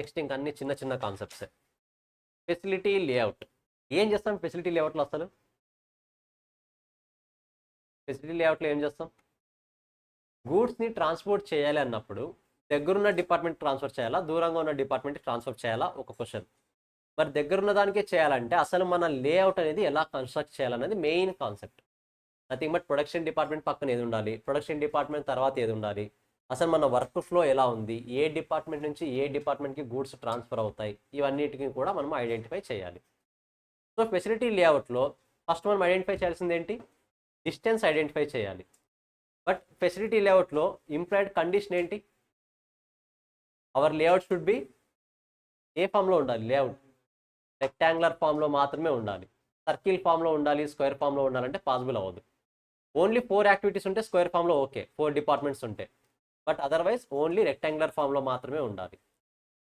Next ఇంకా అన్ని చిన్న చిన్న కాన్సెప్ట్సే. Facility layout. ఏం చేస్తాం ఫెసిలిటీ లేఅవుట్లో అసలు? ఫెసిలిటీ లేఅవుట్లో ఏం చేస్తాం? గూడ్స్ని ట్రాన్స్పోర్ట్ చేయాలి అన్నప్పుడు దగ్గరున్న డిపార్ట్మెంట్ ట్రాన్స్ఫర్ చేయాలా, దూరంగా ఉన్న డిపార్ట్మెంట్కి ట్రాన్స్ఫర్ చేయాలా ఒక క్వశ్చన్. మరి దగ్గరున్న దానికే చేయాలంటే అసలు మన లేఅవుట్ అనేది ఎలా కన్స్ట్రక్ట్ చేయాలనేది main concept. Nothing but production department పక్కన ఏది ఉండాలి, ప్రొడక్షన్ డిపార్ట్మెంట్ తర్వాత ఏది ఉండాలి, అసలు మన వర్క్ ఫ్లో ఎలా ఉంది, ఏ డిపార్ట్మెంట్ నుంచి ఏ డిపార్ట్మెంట్కి గూడ్స్ ట్రాన్స్ఫర్ అవుతాయి, ఇవన్నిటిని కూడా మనం ఐడెంటిఫై చేయాలి. సో ఫెసిలిటీ లేఅవుట్లో ఫస్ట్ మనం ఐడెంటిఫై చేయాల్సింది ఏంటి? డిస్టెన్స్ ఐడెంటిఫై చేయాలి. బట్ ఫెసిలిటీ లేఅవుట్లో ఇంప్లాయిడ్ కండిషన్ ఏంటి? అవర్ లేఅవుట్ షుడ్ బి ఏ ఫామ్లో ఉండాలి? లేఅవుట్ రెక్టాంగులర్ ఫామ్లో మాత్రమే ఉండాలి. సర్కిల్ ఫామ్లో ఉండాలి, స్క్వేర్ ఫామ్లో ఉండాలంటే పాసిబుల్ అవ్వదు. ఓన్లీ 4 యాక్టివిటీస్ ఉంటే స్క్వేర్ ఫామ్లో ఓకే, 4 డిపార్ట్మెంట్స్ ఉంటే. బట్ అదర్వైజ్ ఓన్లీ రెక్టాంగులర్ ఫామ్లో మాత్రమే ఉండాలి.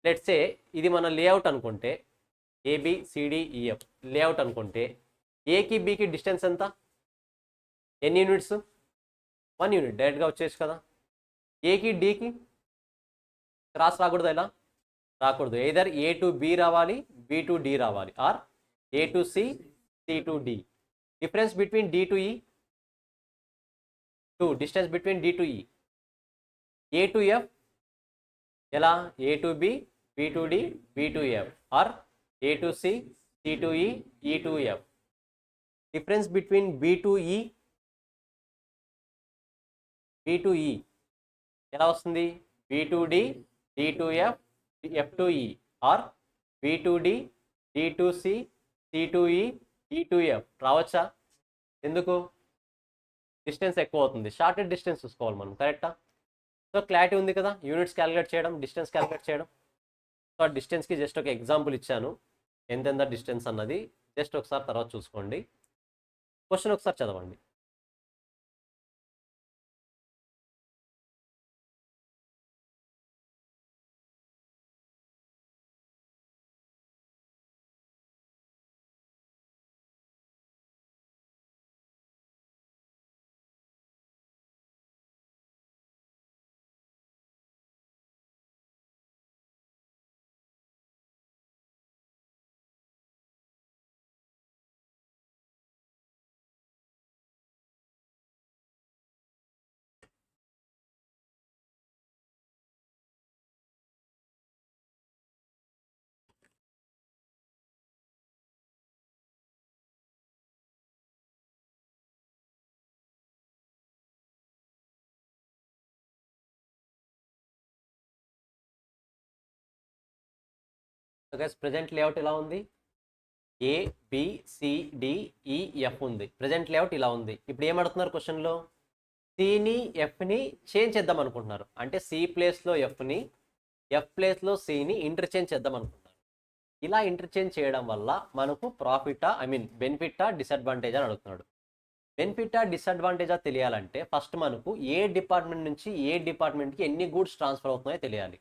లెట్స్ సే ఇది మన లేఅవుట్ అనుకుంటే, ABCDEF లేఅవుట్ అనుకుంటే ఏకి బికి డిస్టెన్స్ ఎంత? ఎన్ని యూనిట్స్? 1 యూనిట్. డైరెక్ట్గా వచ్చేసి కదా. ఏకి డికి క్రాస్ రాకూడదు, ఎలా రాకూడదు. ఎయిదర్ A to B రావాలి, B to D రావాలి, or A to C, C to D. Difference between D to E 2. Distance between D to E. A to F ఎలా? A to B, B to D, B to F, or A to C, C to E, E to F. Difference between B to E, B to E ఎలా వస్తుంది? B to D, D to F, F to E, or B to D, D to C, C to E, E to F రావచ్చా? ఎందుకు? Distance ఎక్కువ అవుతుంది. Shorted distance చూసుకోవాలి మనం, కరెక్టా? So clarity ఉంది కదా, యూనిట్స్ క్యాలిక్యులేట్ చేయడం, డిస్టెన్స్ క్యాలిక్యులేట్ చేయడం. సో ఆ డిస్టెన్స్కి జస్ట్ ఒక ఎగ్జాంపుల్ ఇచ్చాను, ఎంతెంత డిస్టెన్స్ అన్నది. జస్ట్ ఒకసారి తర్వాత చూసుకోండి. క్వశ్చన్ ఒకసారి చదవండి. గైస్ ప్రెజెంట్ లేఅవుట్ ఎలా ఉంది? ABCDEF ఉంది. ప్రెజెంట్ లేఅవుట్ ఇలా ఉంది. ఇప్పుడు ఏమడుతున్నారు క్వశ్చన్లో? సిని ఎఫ్ని చేంజ్ చేద్దాం అనుకుంటున్నారు. అంటే C ప్లేస్లో ఎఫ్ని, F ప్లేస్లో Cని ఇంటర్చేంజ్ చేద్దాం అనుకుంటున్నారు. ఇలా ఇంటర్చేంజ్ చేయడం వల్ల మనకు ప్రాఫిటా, బెనిఫిటా, డిసడ్వాంటేజా అని అడుగుతున్నాడు. బెనిఫిటా డిసడ్వాంటేజా తెలియాలంటే ఫస్ట్ మనకు ఏ డిపార్ట్మెంట్ నుంచి ఏ డిపార్ట్మెంట్కి ఎన్ని గూడ్స్ ట్రాన్స్ఫర్ అవుతున్నాయో తెలియాలి,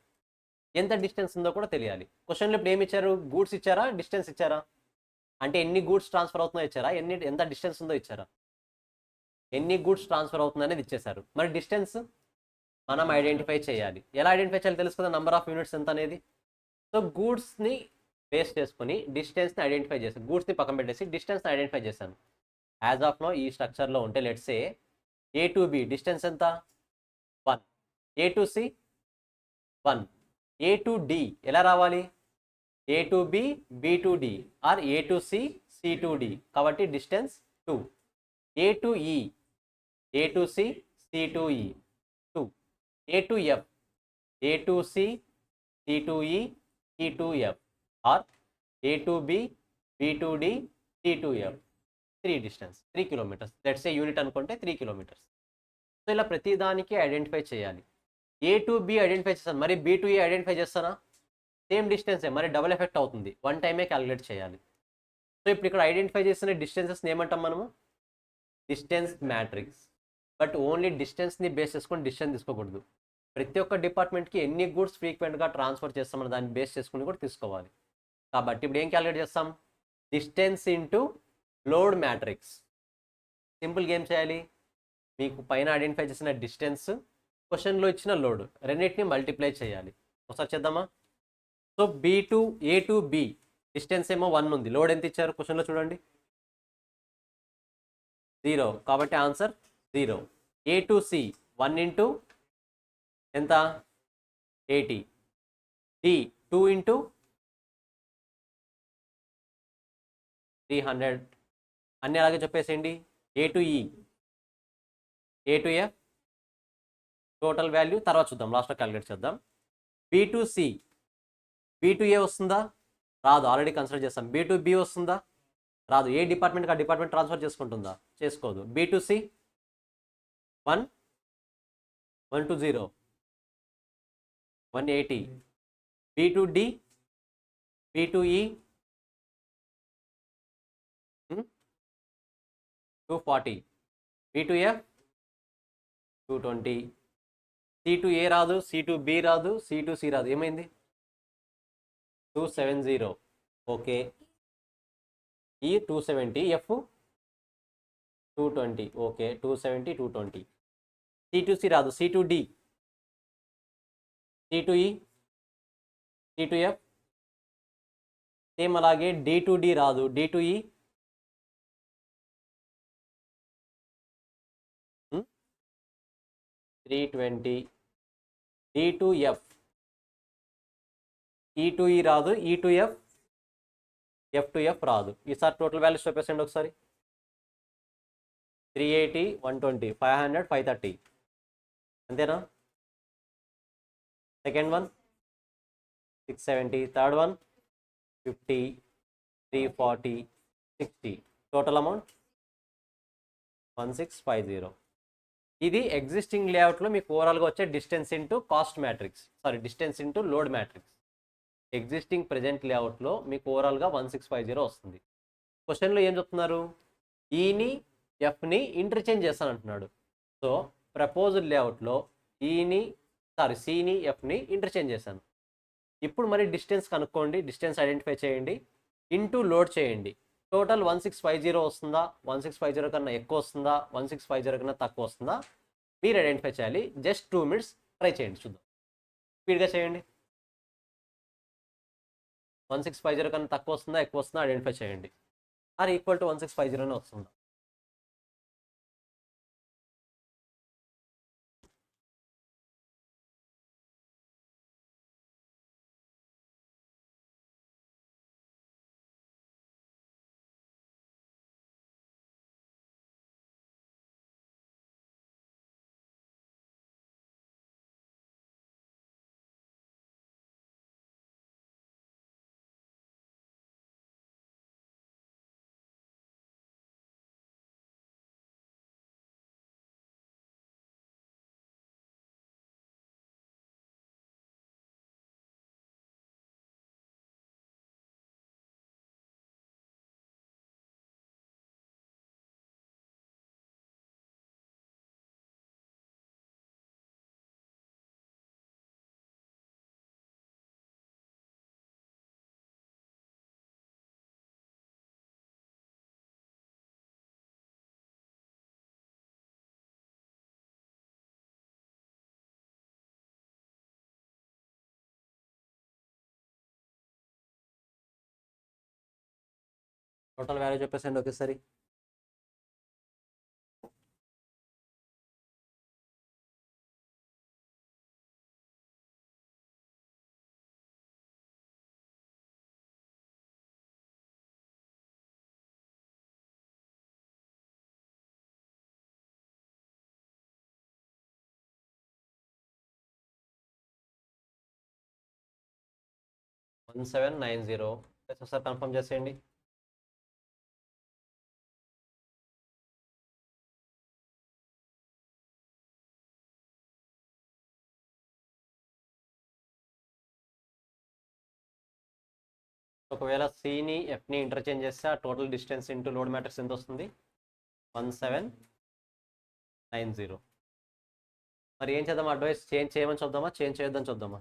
ఎంత డిస్టెన్స్ ఉందో కూడా తెలియాలి. క్వశ్చన్లో ఇప్పుడు ఏమి ఇచ్చారు? గూడ్స్ ఇచ్చారా, డిస్టెన్స్ ఇచ్చారా? అంటే ఎన్ని గూడ్స్ ట్రాన్స్ఫర్ అవుతున్నాయో ఇచ్చారా, ఎంత డిస్టెన్స్ ఉందో ఇచ్చారా? ఎన్ని గూడ్స్ ట్రాన్స్ఫర్ అవుతుంది అనేది ఇచ్చేశారు. మరి డిస్టెన్స్ మనం ఐడెంటిఫై చేయాలి. ఎలా ఐడెంటిఫై చేయాలి తెలుసు కదా, నెంబర్ ఆఫ్ యూనిట్స్ ఎంత అనేది. సో గూడ్స్ని బేస్ చేసుకుని డిస్టెన్స్ని ఐడెంటిఫై చేశాను. గూడ్స్ని పక్కన పెట్టేసి డిస్టెన్స్ని ఐడెంటిఫై చేశాను. యాజ్ ఆఫ్ నో ఈ స్ట్రక్చర్లో ఉంటే let's say A to B distance ఎంత? 1. A to C 1. A to D ఎలా రావాలి? A to B, B to D, or A to C, C to D. కాబట్టి distance 2. A to E, A to C, C to E 2. A to F, A to C, C to E, E to F, or A to B, B to D, C to F. 3 distance 3 kilometres. Let's say unit అనుకుంటే 3 kilometres. So ఇలా ప్రతి దానికి identify చేయాలి. A to B identify చేస్తాను, మరి B to E identify చేస్తానా? Same డిస్టెన్సే, మరి double effect అవుతుంది. 1 టైమే క్యాలిక్యులేట్ చేయాలి. సో ఇప్పుడు ఇక్కడ ఐడెంటిఫై చేసిన డిస్టెన్సెస్ ఏమంటాం మనము? Distance matrix. బట్ ఓన్లీ డిస్టెన్స్ని బేస్ చేసుకొని డిస్టెన్స్ తీసుకోకూడదు. ప్రతి ఒక్క డిపార్ట్మెంట్కి ఎన్ని గూడ్స్ ఫ్రీక్వెంట్గా ట్రాన్స్ఫర్ చేస్తామని దాన్ని బేస్ చేసుకుని కూడా తీసుకోవాలి. కాబట్టి ఇప్పుడు ఏం క్యాలిక్యులేట్ చేస్తాం? Distance into load matrix. సింపుల్గా ఏం చేయాలి? మీకు పైన ఐడెంటిఫై చేసిన డిస్టెన్స్, క్వశ్చన్లో ఇచ్చిన లోడ్, రెండింటిని మల్టిప్లై చేయాలి. ఒకసారి చేద్దామా? So A to be distance ఏమో 1 ఉంది. లోడ్ ఎంత ఇచ్చారు క్వశ్చన్లో చూడండి, 0. కాబట్టి answer 0. A to C 1 into ఎంత 80. D 2 into 300. అన్నీ అలాగే చెప్పేసేయండి. A to E, A to F total value తర్వాత చూద్దాం, లాస్ట్లో క్యాలిక్యులేట్ చేద్దాం. B to C, B to A వస్తుందా? రాదు, ఆల్రెడీ కన్సిడర్ చేస్తాం. బి టు బి వస్తుందా? రాదు. ఏ డిపార్ట్మెంట్కి ఆ డిపార్ట్మెంట్ ట్రాన్స్ఫర్ చేసుకుంటుందా? చేసుకోదు. B to C 1 1 to 0 180. B to D, B to ఈ 240. B to F 220. C to A రాదు, సి టు బి రాదు, సి టు సి రాదు. ఏమైంది? 270. Okay. E 270, F 220. Okay, 270 220. C to C రాదు, C to D, C to E, C to F same అలాగే. D to D రాదు, D to E 320. D to F, E to E రాదు, E to F, F to F రాదు. ఈసారి total values చెప్పేసండి ఒకసారి. 380 120 500 530. అంతేనా? Second one 670. Third one 50 340 60. Total amount 1650. ఇది existing లేఅవుట్లో మీకు ఓవరాల్గా వచ్చే distance into cost matrix, distance into load matrix. Existing present లేఅవుట్లో మీకు ఓవరాల్గా 1650 వస్తుంది. క్వశ్చన్లో ఏం చెప్తున్నారు? ఈని ఎఫ్ని ఇంటర్చేంజ్ చేస్తాను అంటున్నాడు. సో ప్రపోజ్డ్ లేఅవుట్లో సిని ఎఫ్ని ఇంటర్చేంజ్ చేశాను. ఇప్పుడు మరి డిస్టెన్స్ కనుక్కోండి, డిస్టెన్స్ ఐడెంటిఫై చేయండి, ఇంటూ లోడ్ చేయండి. టోటల్ 1650 వస్తుందా, 1650 కన్నా ఎక్కువ వస్తుందా, 1650 కన్నా తక్కువ వస్తుందా మీరు ఐడెంటిఫై చేయాలి. జస్ట్ 2 minutes ట్రై చేయండి, చూద్దాం. స్పీడ్గా చేయండి. 1650 కన్నా తక్కువ వస్తుందా ఎక్కువ వస్తుందా ఐడెంటిఫై చేయండి. ఆర్ ఈక్వల్ టు 1650 వస్తుందా? టోటల్ వాల్యూ చెప్పేసండి ఒకేసారి. వన్ 1790. ఒకసారి కన్ఫర్మ్ చేసేయండి. ఒకవేళ సిని ఎఫ్ని ఇంటర్చేంజ్ చేస్తే ఆ total distance into load matrix ఎంత వస్తుంది? 1790. మరి ఏం చేద్దాం? అడ్వైస్ చేంజ్ చేయమని చూద్దామా, చేంజ్ చేయొద్దని చూద్దామా?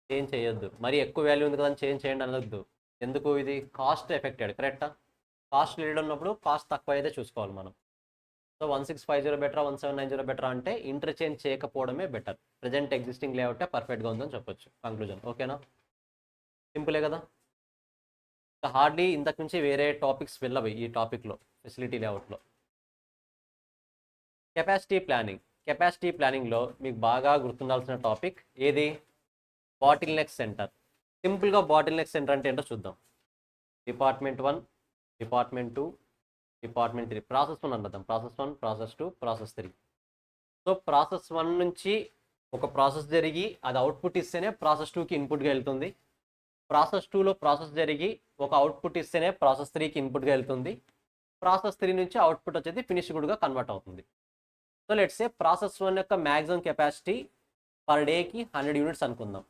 చేంజ్ చేయొద్దు. మరి ఎక్కువ వాల్యూ ఉంది కదా చేంజ్ చేయండి అనొద్దు. ఎందుకు? ఇది కాస్ట్ ఎఫెక్టెడ్, కరెక్టా? కాస్ట్ లీడ్ ఉన్నప్పుడు కాస్ట్ తక్కువ అయితే చూసుకోవాలి మనం. సో 1650 బెటరా 1790 బెటరా అంటే ఇంటర్చేంజ్ చేయకపోవడమే బెటర్. ప్రజెంట్ ఎగ్జిస్టింగ్ లేఅవుటే పర్ఫెక్ట్గా ఉందని చెప్పొచ్చు. కంక్లూజన్ ఓకేనా? సింపులే కదా. హార్డ్లీ ఇంతకు నుంచి వేరే టాపిక్స్ వెళ్ళవు ఈ టాపిక్లో, ఫెసిలిటీ లేఅవుట్లో. కెపాసిటీ ప్లానింగ్లో మీకు బాగా గుర్తుండాల్సిన టాపిక్ ఏది? Bottle neck centre. సింపుల్గా బాటిల్ నెక్ సెంటర్ అంటే ఏంటో చూద్దాం. Department 1, department 2, department 3. ప్రాసెస్ 1 అంటాం. Process 1, process 2, process 3. So process 1 నుంచి ఒక ప్రాసెస్ జరిగి అది అవుట్పుట్ ఇస్తేనే ప్రాసెస్ 2కి ఇన్పుట్గా వెళ్తుంది. ప్రాసెస్ 2లో ప్రాసెస్ జరిగి ఒక అవుట్పుట్ ఇస్తేనే ప్రాసెస్ 3కి ఇన్పుట్గా వెళ్తుంది. ప్రాసెస్ 3 నుంచి అవుట్పుట్ వచ్చేది ఫినిష్డ్గా కన్వర్ట్ అవుతుంది. సో లెట్స్ సే ప్రాసెస్ 1 యొక్క మ్యాక్సిమం కెపాసిటీ పర్ డేకి 100 యూనిట్స్ అనుకుందాం.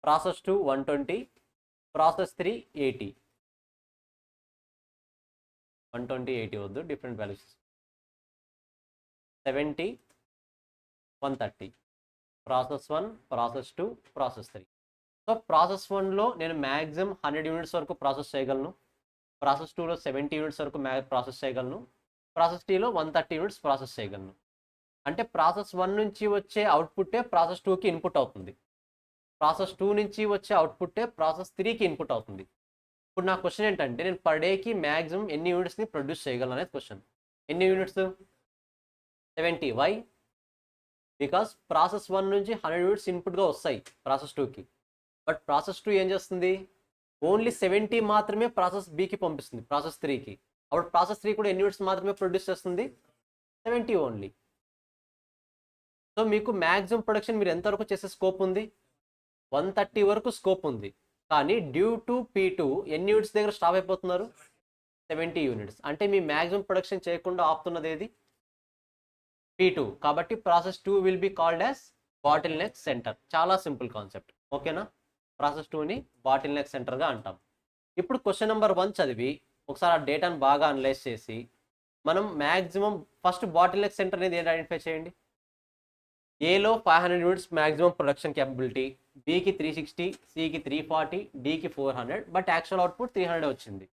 Process 2 120, process 3 80. 120 80 వద్దు, different values. 70 130. Process 1, process 2, process 3. So process 1లో నేను మ్యాక్సిమం 100 యూనిట్స్ వరకు ప్రాసెస్ చేయగలను. ప్రాసెస్ 2లో 70 యూనిట్స్ వరకు ప్రాసెస్ చేయగలను. ప్రాసెస్ 3లో 130 యూనిట్స్ ప్రాసెస్ చేయగలను. అంటే ప్రాసెస్ 1 నుంచి వచ్చే అవుట్పుట్టే ప్రాసెస్ 2కి ఇన్పుట్ అవుతుంది. ప్రాసెస్ 2 నుంచి వచ్చే అవుట్పుట్టే ప్రాసెస్ 3కి ఇన్పుట్ అవుతుంది. ఇప్పుడు నా క్వశ్చన్ ఏంటంటే నేను పర్ డేకి మ్యాక్సిమం ఎన్ని యూనిట్స్ని ప్రొడ్యూస్ చేయగలను అనేది క్వశ్చన్. ఎన్ని యూనిట్స్? 70. వై? బికాస్ ప్రాసెస్ 1 నుంచి 100 యూనిట్స్ ఇన్పుట్గా వస్తాయి ప్రాసెస్ 2కి. బట్ ప్రాసెస్ 2 ఏం చేస్తుంది? ఓన్లీ 70 మాత్రమే ప్రాసెస్ బికి పంపిస్తుంది, ప్రాసెస్ 3కి. అప్పుడు ప్రాసెస్ 3 కూడా ఎన్ని యూనిట్స్ మాత్రమే ప్రొడ్యూస్ చేస్తుంది? 70 ఓన్లీ. సో మీకు మ్యాక్సిమం ప్రొడక్షన్ మీరు ఎంతవరకు చేసే స్కోప్ ఉంది? 130 వరకు స్కోప్ ఉంది. కానీ డ్యూ టు P2 ఎన్ని యూనిట్స్ దగ్గర స్టాప్ అయిపోతున్నారు? 70 యూనిట్స్. అంటే మీ మ్యాక్సిమం ప్రొడక్షన్ చేయకుండా ఆపుతున్నది ఏది? P2. కాబట్టి process 2 will be called as bottle neck centre. చాలా సింపుల్ కాన్సెప్ట్, ఓకేనా? ప్రాసెస్ 2ని బాటిల్ నెక్ సెంటర్గా అంటాం. ఇప్పుడు క్వశ్చన్ నెంబర్ 1 చదివి ఒకసారి ఆ డేటాను బాగా అనలైజ్ చేసి మనం maximum first bottle neck centre అనేది ఏంటి ఐడెంటిఫై చేయండి. ఏలో 500 యూనిట్స్ మ్యాక్సిమం ప్రొడక్షన్ క్యాపబిలిటీ, బికి 360, సికి 340, డికి 400. బట్ యాక్చువల్ అవుట్పుట్ 300 వచ్చింది.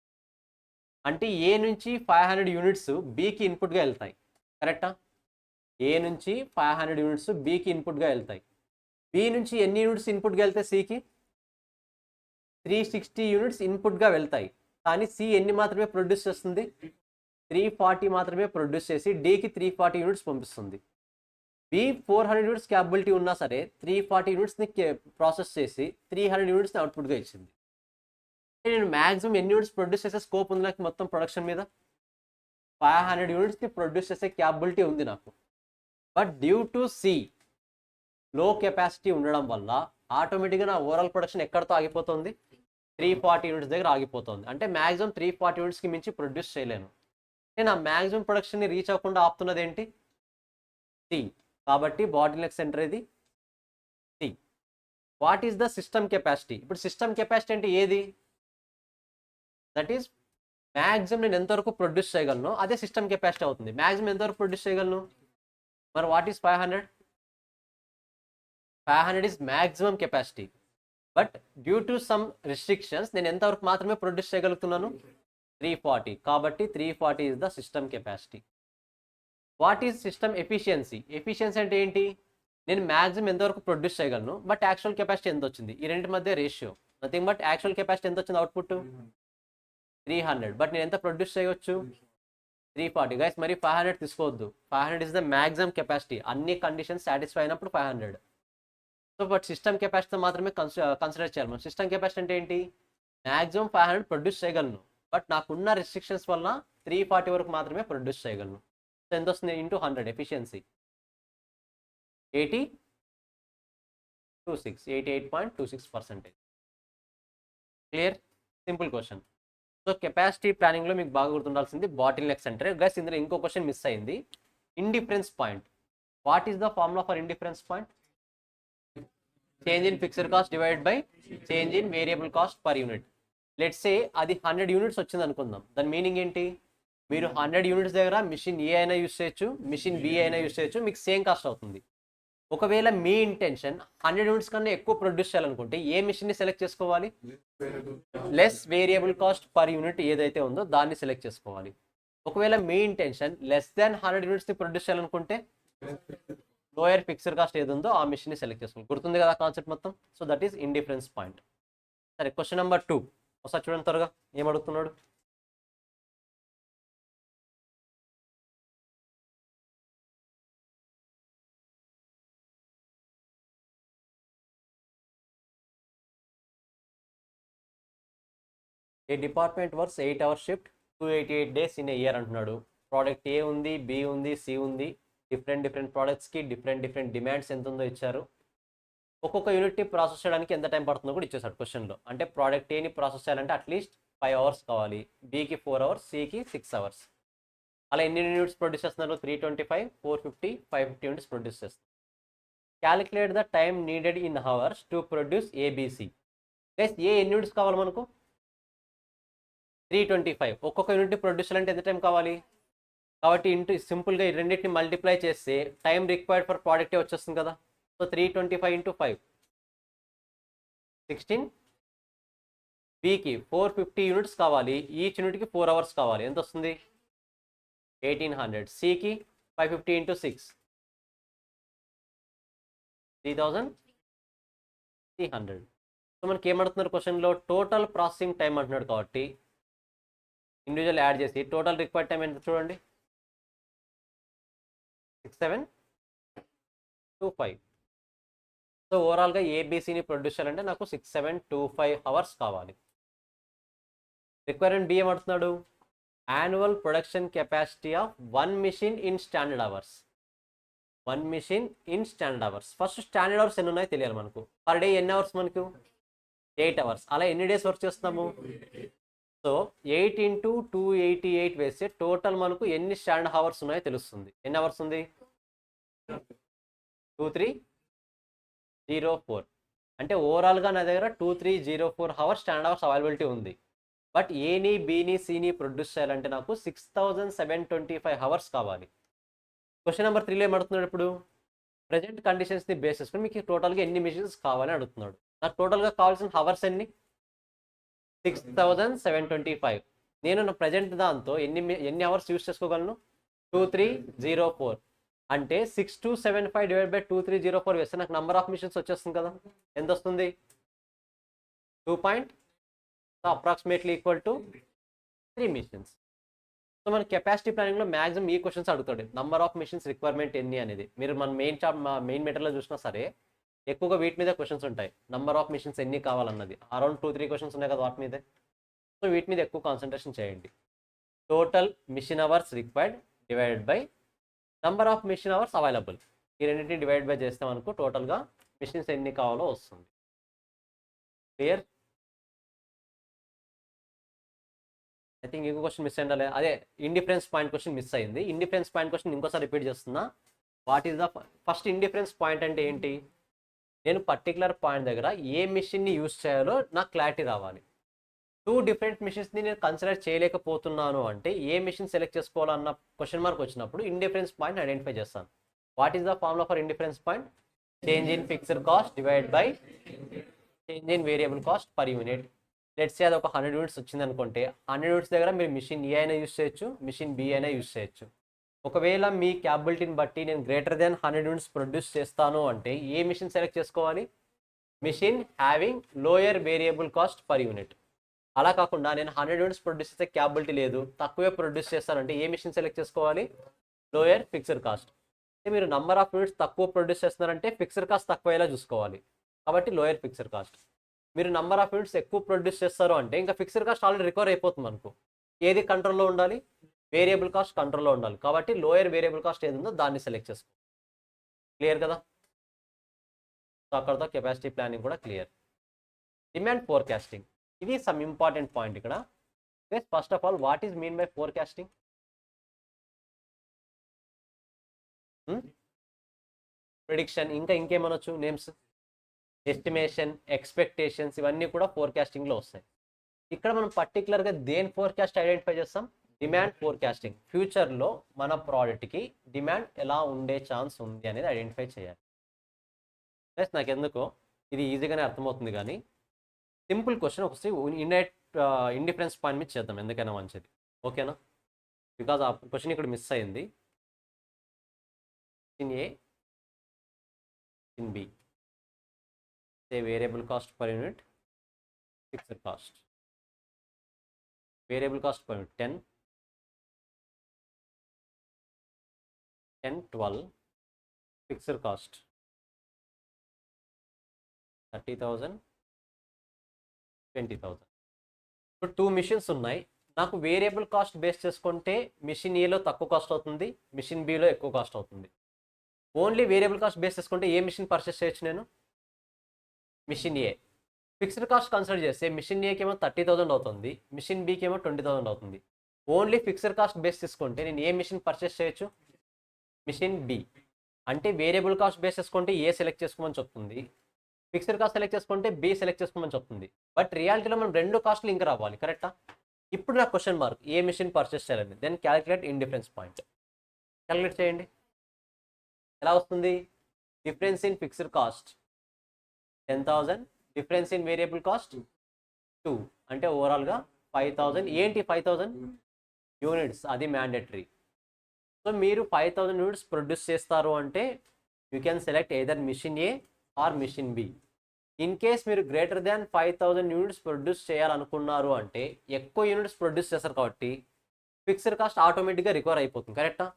అంటే ఏ నుంచి 500 యూనిట్స్ బికి ఇన్పుట్గా వెళ్తాయి, కరెక్టా? ఏ నుంచి 500 యూనిట్స్ బికి ఇన్పుట్గా వెళ్తాయి. బి నుంచి ఎన్ని యూనిట్స్ ఇన్పుట్గా వెళ్తాయి సికి? 360 యూనిట్స్ ఇన్పుట్గా వెళ్తాయి. కానీ సి ఎన్ని మాత్రమే ప్రొడ్యూస్ చేస్తుంది? 340 మాత్రమే ప్రొడ్యూస్ చేసి డికి 340 యూనిట్స్ పంపిస్తుంది. బి 400 యూనిట్స్ క్యాపబిలిటీ ఉన్నా సరే 340 యూనిట్స్ని ప్రాసెస్ చేసి 300 యూనిట్స్ని అవుట్పుట్గా ఇచ్చింది. నేను మ్యాక్సిమం ఎన్ని యూనిట్స్ ప్రొడ్యూస్ చేసే స్కోప్ ఉంది నాకు మొత్తం ప్రొడక్షన్ మీద? 500 యూనిట్స్ని ప్రొడ్యూస్ చేసే క్యాపబిలిటీ ఉంది నాకు. బట్ డ్యూ టు సి లో కెపాసిటీ ఉండడం వల్ల ఆటోమేటిక్గా నా ఓవరాల్ ప్రొడక్షన్ ఎక్కడితో ఆగిపోతుంది? 340 యూనిట్స్ దగ్గర ఆగిపోతుంది. అంటే మ్యాక్సిమం 340 యూనిట్స్కి మించి ప్రొడ్యూస్ చేయలేను. నేను ఆ మ్యాక్సిమం ప్రొడక్షన్ని రీచ్ అవ్వకుండా ఆపుతున్నది ఏంటి? సి. కాబట్టి బాటిల్ నెక్ సెంటర్ ఇది C. What is the system capacity? ఇప్పుడు సిస్టమ్ కెపాసిటీ అంటే ఏది? దట్ ఈస్ మ్యాక్సిమం నేను ఎంతవరకు ప్రొడ్యూస్ చేయగలను అదే సిస్టమ్ కెపాసిటీ అవుతుంది. మ్యాక్సిమం ఎంతవరకు ప్రొడ్యూస్ చేయగలను? మరి what is 500? 500 is maximum capacity. But due to some restrictions నేను ఎంతవరకు మాత్రమే ప్రొడ్యూస్ చేయగలుగుతున్నాను? 340. కాబట్టి 340 is the system capacity. What is system efficiency? Efficiency అంటే ఏంటి? నేను మ్యాక్సిమం ఎంతవరకు ప్రొడ్యూస్ చేయగలను, బట్ యాక్చువల్ కెపాసిటీ ఎంత వచ్చింది? ఈ రెండింటి మధ్య ratio nothing but actual capacity ఎంత వచ్చింది అవుట్పుట్? 300. బట్ నేను ఎంత ప్రొడ్యూస్ చేయవచ్చు? 340. గైస్ మరి 500 తీసుకోవద్దు. 500 ఇస్ ద మ్యాక్సిమం కెపాసిటీ. అన్ని కండిషన్స్ సాటిస్ఫై అయినప్పుడు 500. సో బట్ సిస్టమ్ కెపాసిటీ మాత్రమే కన్సిడర్ చేయాలి మనం. సిస్టమ్ కెపాసిటీ అంటే ఏంటి? మ్యాక్సిమం 500 ప్రొడ్యూస్ చేయగలను, బట్ నాకున్న రిస్ట్రిక్షన్స్ వల్ల 340 వరకు మాత్రమే ప్రొడ్యూస్ చేయగలను. సో ఎంత వస్తుంది? Into 100 efficiency 88.26%. Clear? Simple question. So capacity ప్లానింగ్లో మీకు బాగా గుర్తుండాల్సింది బాటిల్ నెక్ సెంటర్. గైస్ ఇందులో ఇంకో క్వశ్చన్ మిస్ అయింది, indifference point. What is the formula for indifference point? Change in fixed cost divide by change in variable cost per unit. Let's say అది 100 units వచ్చింది అనుకుందాం. దాని మీనింగ్ ఏంటి? మీరు 100 units దగ్గర మిషన్ ఏ అయినా యూస్ చేయొచ్చు, మిషన్ బి అయినా యూస్ చేయొచ్చు, మీకు సేమ్ కాస్ట్ అవుతుంది. ఒకవేళ మీ ఇంటెన్షన్ 100 యూనిట్స్ కన్నా ఎక్కువ ప్రొడ్యూస్ చేయాలనుకుంటే ఏ మిషన్ని సెలెక్ట్ చేసుకోవాలి? Less variable cost per unit ఏదైతే ఉందో దాన్ని సెలెక్ట్ చేసుకోవాలి. ఒకవేళ మీ ఇంటెన్షన్ లెస్ దాన్ 100 యూనిట్స్ని ప్రొడ్యూస్ చేయాలనుకుంటే లోయర్ ఫిక్స్డ్ కాస్ట్ ఏది ఉందో ఆ మిషన్ని సెలెక్ట్ చేసుకోవాలి. గుర్తుంది కదా కాన్సెప్ట్ మొత్తం? So that is indifference point. సరే, క్వశ్చన్ నెంబర్ 2 ఒకసారి చూడండి త్వరగా ఏం అడుగుతున్నాడు. A department works 8 hours shift 288 days in a year అంటున్నాడు. ప్రోడక్ట్ ఏ ఉంది, బి ఉంది, సి ఉంది. డిఫరెంట్ ప్రోడక్ట్స్కి డిఫరెంట్ డిమాండ్స్ ఎంత ఉందో ఇచ్చారు. ఒక్కొక్క యూనిట్ని ప్రాసెస్ చేయడానికి ఎంత టైం పడుతుందో కూడా ఇచ్చేసాడు క్వశ్చన్లో. అంటే ప్రోడక్ట్ ఏని ప్రాసెస్ చేయాలంటే అట్లీస్ట్ 5 hours కావాలి, బికి 4 hours, సికి 6 hours. అలా ఎన్ని యూనిట్స్ ప్రొడ్యూస్ చేస్తున్నారు? 325, 450, 550 యూనిట్స్ ప్రొడ్యూస్ చేస్తారు. Calculate the time needed in hours to produce ABC. Guys A ఎన్ని యూనిట్స్ కావాలి మనకు? 325. ఒక్కొక్క యూనిట్ ప్రొడ్యూస్ చేయాలంటే ఎంత టైం కావాలి? కాబట్టి సింపుల్గా ఈ రెండింటిని మల్టిప్లై చేస్తే టైం రిక్వైర్డ్ ఫర్ ప్రోడక్టే వచ్చేస్తుంది కదా. సో 325 × 5 16. బికి 450 యూనిట్స్ కావాలి, ఈచ్ యూనిట్కి 4 hours కావాలి. ఎంత వస్తుంది? 1800. సికి 550 × 6 3300. సో మనకి ఏమడుతున్నారు క్వశ్చన్లో? టోటల్ ప్రాసెసింగ్ టైం అంటున్నాడు కాబట్టి ఇండివిజువల్ యాడ్ చేసి టోటల్ రిక్వైర్డ్ టైం ఎంత చూడండి, 6725. సో ఓవరాల్గా ఏబీసీని ప్రొడ్యూస్ చేయాలంటే నాకు 6725 hours కావాలి. రిక్వైర్మెంట్ బి ఏమడుతున్నాడు? Annual production capacity of 1 machine in standard hours. 1 machine in standard hours. First standard hours ఎన్ని ఉన్నాయో తెలియాలి మనకు. పర్ డే ఎన్ని అవర్స్ మనకు? 8 hours. అలా ఎన్ని డేస్ వర్క్ చేస్తున్నాము? సో 8 × 288 వేస్తే టోటల్ మనకు ఎన్ని స్టాండర్డ్ అవర్స్ ఉన్నాయో తెలుస్తుంది. ఎన్ని అవర్స్ ఉంది? 2304. అంటే ఓవరాల్గా నా దగ్గర 2304 hours స్టాండర్డ్ అవర్స్ అవైలబిలిటీ ఉంది. బట్ ఏని, బీని, సిని ప్రొడ్యూస్ చేయాలంటే నాకు 6725 hours కావాలి. క్వశ్చన్ నెంబర్ 3లో ఏమడుతున్నాడు ఇప్పుడు? ప్రజెంట్ కండిషన్స్ని బేస్ చేసుకుని మీకు టోటల్గా ఎన్ని మిషన్స్ కావాలని అడుగుతున్నాడు. నాకు టోటల్గా కావాల్సిన హవర్స్ ఎన్ని? 6725. నేను నా ప్రజెంట్ దాంతో ఎన్ని అవర్స్ యూస్ చేసుకోగలను? 2304. అంటే 6275 డివైడ్ బై 2304 వేస్తే నాకు నెంబర్ ఆఫ్ మిషన్స్ వచ్చేస్తుంది కదా. ఎంత వస్తుంది? 2. Approximately equal to 3 missions. So మన కెపాసిటీ ప్లానింగ్లో మ్యాక్సిమం ఈ క్వశ్చన్స్ అడుగుతాడు. నంబర్ ఆఫ్ మిషన్స్ రిక్వైర్మెంట్ ఎన్ని అనేది. మీరు మన మెయిన్ మెటీరియల్లో చూసినా సరే ఎక్కువగా వీటి మీద క్వశ్చన్స్ ఉంటాయి. నంబర్ ఆఫ్ మిషన్స్ ఎన్ని కావాలన్నది అరౌండ్ 2-3 క్వశ్చన్స్ ఉన్నాయి కదా వాటి మీదే. సో వీటి మీద ఎక్కువ కాన్సన్ట్రేషన్ చేయండి. Total machine hours required divided by number of machine hours available. ఈ రెండింటిని డివైడ్ బై చేస్తే మనకు టోటల్గా మిషన్స్ ఎన్ని కావాలో వస్తుంది. క్లియర్? ఐ థింక్ ఇంకో క్వశ్చన్ మిస్ అయ్యిందా? అదే ఇండిఫరెన్స్ పాయింట్ క్వశ్చన్ మిస్ అయింది. ఇండిఫరెన్స్ పాయింట్ క్వశ్చన్ ఇంకోసారి రిపీట్ చేస్తున్నా. What is the first indifference point అంటే ఏంటి? నేను పర్టికులర్ పాయింట్ దగ్గర ఏ మిషన్ని యూస్ చేయాలో నాకు క్లారిటీ రావాలి. 2 different మిషన్స్ని నేను కన్సిడర్ చేయలేకపోతున్నాను అంటే ఏ మిషన్ సెలెక్ట్ చేసుకోవాలన్న క్వశ్చన్ మార్క్ వచ్చినప్పుడు ఇండిఫరెన్స్ పాయింట్ ఐడెంటిఫై చేస్తాను. What is the formula for indifference point? Change in fixed cost divide by change in variable cost per unit. Let's say అది ఒక 100 యూనిట్స్ వచ్చింది అనుకుంటే 100 యూనిట్స్ దగ్గర మీరు మిషన్ ఏ అయినా యూస్ చేయొచ్చు, మిషన్ బి అయినా యూస్ చేయొచ్చు. ఒకవేళ మీ క్యాపబిలిటీని బట్టి నేను గ్రేటర్ దెన్ 100 యూనిట్స్ ప్రొడ్యూస్ చేస్తాను అంటే ఏ మిషన్ సెలెక్ట్ చేసుకోవాలి? Machine having lower variable cost per unit. అలా కాకుండా నేను 100 యూనిట్స్ ప్రొడ్యూస్ చేసే క్యాపబిలిటీ లేదు, తక్కువే ప్రొడ్యూస్ చేస్తానంటే ఏ మిషన్ సెలెక్ట్ చేసుకోవాలి? Lower fixed cost. మీరు నంబర్ ఆఫ్ యూనిట్స్ తక్కువ ప్రొడ్యూస్ చేస్తున్నారంటే ఫిక్స్డ్ కాస్ట్ తక్కువయ్యేలా చూసుకోవాలి. కాబట్టి లోయర్ ఫిక్స్డ్ కాస్ట్. మీరు నంబర్ ఆఫ్ యూనిట్స్ ఎక్కువ ప్రొడ్యూస్ చేస్తారు అంటే ఇంకా ఫిక్స్డ్ కాస్ట్ ఆల్రెడీ రికవర్ అయిపోతుంది మనకు. ఏది కంట్రోల్లో ఉండాలి? వేరియబుల్ కాస్ట్ కంట్రోల్లో ఉండాలి. కాబట్టి లోయర్ వేరియబుల్ కాస్ట్ ఏది ఉందో దాన్ని సెలెక్ట్ చేసుకో. క్లియర్ కదా? సో అక్కడతో కెపాసిటీ ప్లానింగ్ కూడా క్లియర్. డిమాండ్ ఫోర్కాస్టింగ్, ఇది సమ్ ఇంపార్టెంట్ పాయింట్ ఇక్కడ. First of all what is mean by forecasting? Prediction, ఇంకా ఇంకేమనొచ్చు నేమ్స్? ఎస్టిమేషన్, ఎక్స్పెక్టేషన్స్, ఇవన్నీ కూడా ఫోర్కాస్టింగ్లో వస్తాయి. ఇక్కడ మనం పర్టికులర్గా దేని ఫోర్కాస్ట్ ఐడెంటిఫై చేస్తాం? Demand forecasting. ఫ్యూచర్లో మన ప్రోడక్ట్కి డిమాండ్ ఎలా ఉండే ఛాన్స్ ఉంది అనేది ఐడెంటిఫై చేయాలి. ప్లస్ నాకు ఎందుకో ఇది ఈజీగానే అర్థమవుతుంది కానీ సింపుల్ క్వశ్చన్ ఒకసారి ఇండిఫరెన్స్ పాయింట్ మీద చేద్దాం, ఎందుకైనా మంచిది. ఓకేనా? బికాజ్ ఆ క్వశ్చన్ ఇక్కడ మిస్ అయింది. In A, in B, say variable cost per unit fixed cost. Variable cost 10, 12, fixed cost 30,000, 20,000. ఇప్పుడు 2 మిషన్స్ ఉన్నాయి. నాకు వేరియబుల్ కాస్ట్ బేస్ చేసుకుంటే మిషన్ ఏలో తక్కువ కాస్ట్ అవుతుంది, మిషన్ బిలో ఎక్కువ కాస్ట్ అవుతుంది. ఓన్లీ వేరియబుల్ కాస్ట్ బేస్ చేసుకుంటే ఏ మిషన్ పర్చేస్ చేయొచ్చు నేను? Machine A. Fixed cost consider చేస్తే మిషన్ ఏకి ఏమో 30,000 అవుతుంది, మిషన్ బికి ఏమో 20,000 అవుతుంది. ఓన్లీ ఫిక్స్డ్ కాస్ట్ బేస్ తీసుకుంటే నేను ఏ మిషన్ పర్చేస్ చేయొచ్చు? Machine B. అంటే వేరియబుల్ కాస్ట్ బేస్ చేసుకుంటే ఏ సెలెక్ట్ చేసుకోమని చెప్తుంది, ఫిక్స్డ్ కాస్ట్ సెలెక్ట్ చేసుకుంటే బి సెలెక్ట్ చేసుకోమని చెప్తుంది. బట్ రియాలిటీలో మనం రెండు కాస్ట్లు లింక్ రావాలి, కరెక్టా? ఇప్పుడు నా క్వశ్చన్ మార్క్ ఏ మిషన్ పర్చేస్ చేయాలని. Then calculate in difference point. Calculate చేయండి. ఎలా వస్తుంది? Difference in fixed cost 10,000, difference in variable cost 2, అంటే ఓవరాల్గా 5,000. ఏంటి 5,000? యూనిట్స్, అది మ్యాండేటరీ. సో మీరు 5,000 యూనిట్స్ ప్రొడ్యూస్ చేస్తారు అంటే you can select either machine A or machine B. In case మీరు గ్రేటర్ దాన్ 5,000 యూనిట్స్ ప్రొడ్యూస్ చేయాలనుకున్నారు అంటే ఎక్కువ యూనిట్స్ ప్రొడ్యూస్ చేస్తారు కాబట్టి ఫిక్స్డ్ కాస్ట్ ఆటోమేటిక్గా రికవర్ అయిపోతుంది, కరెక్టా?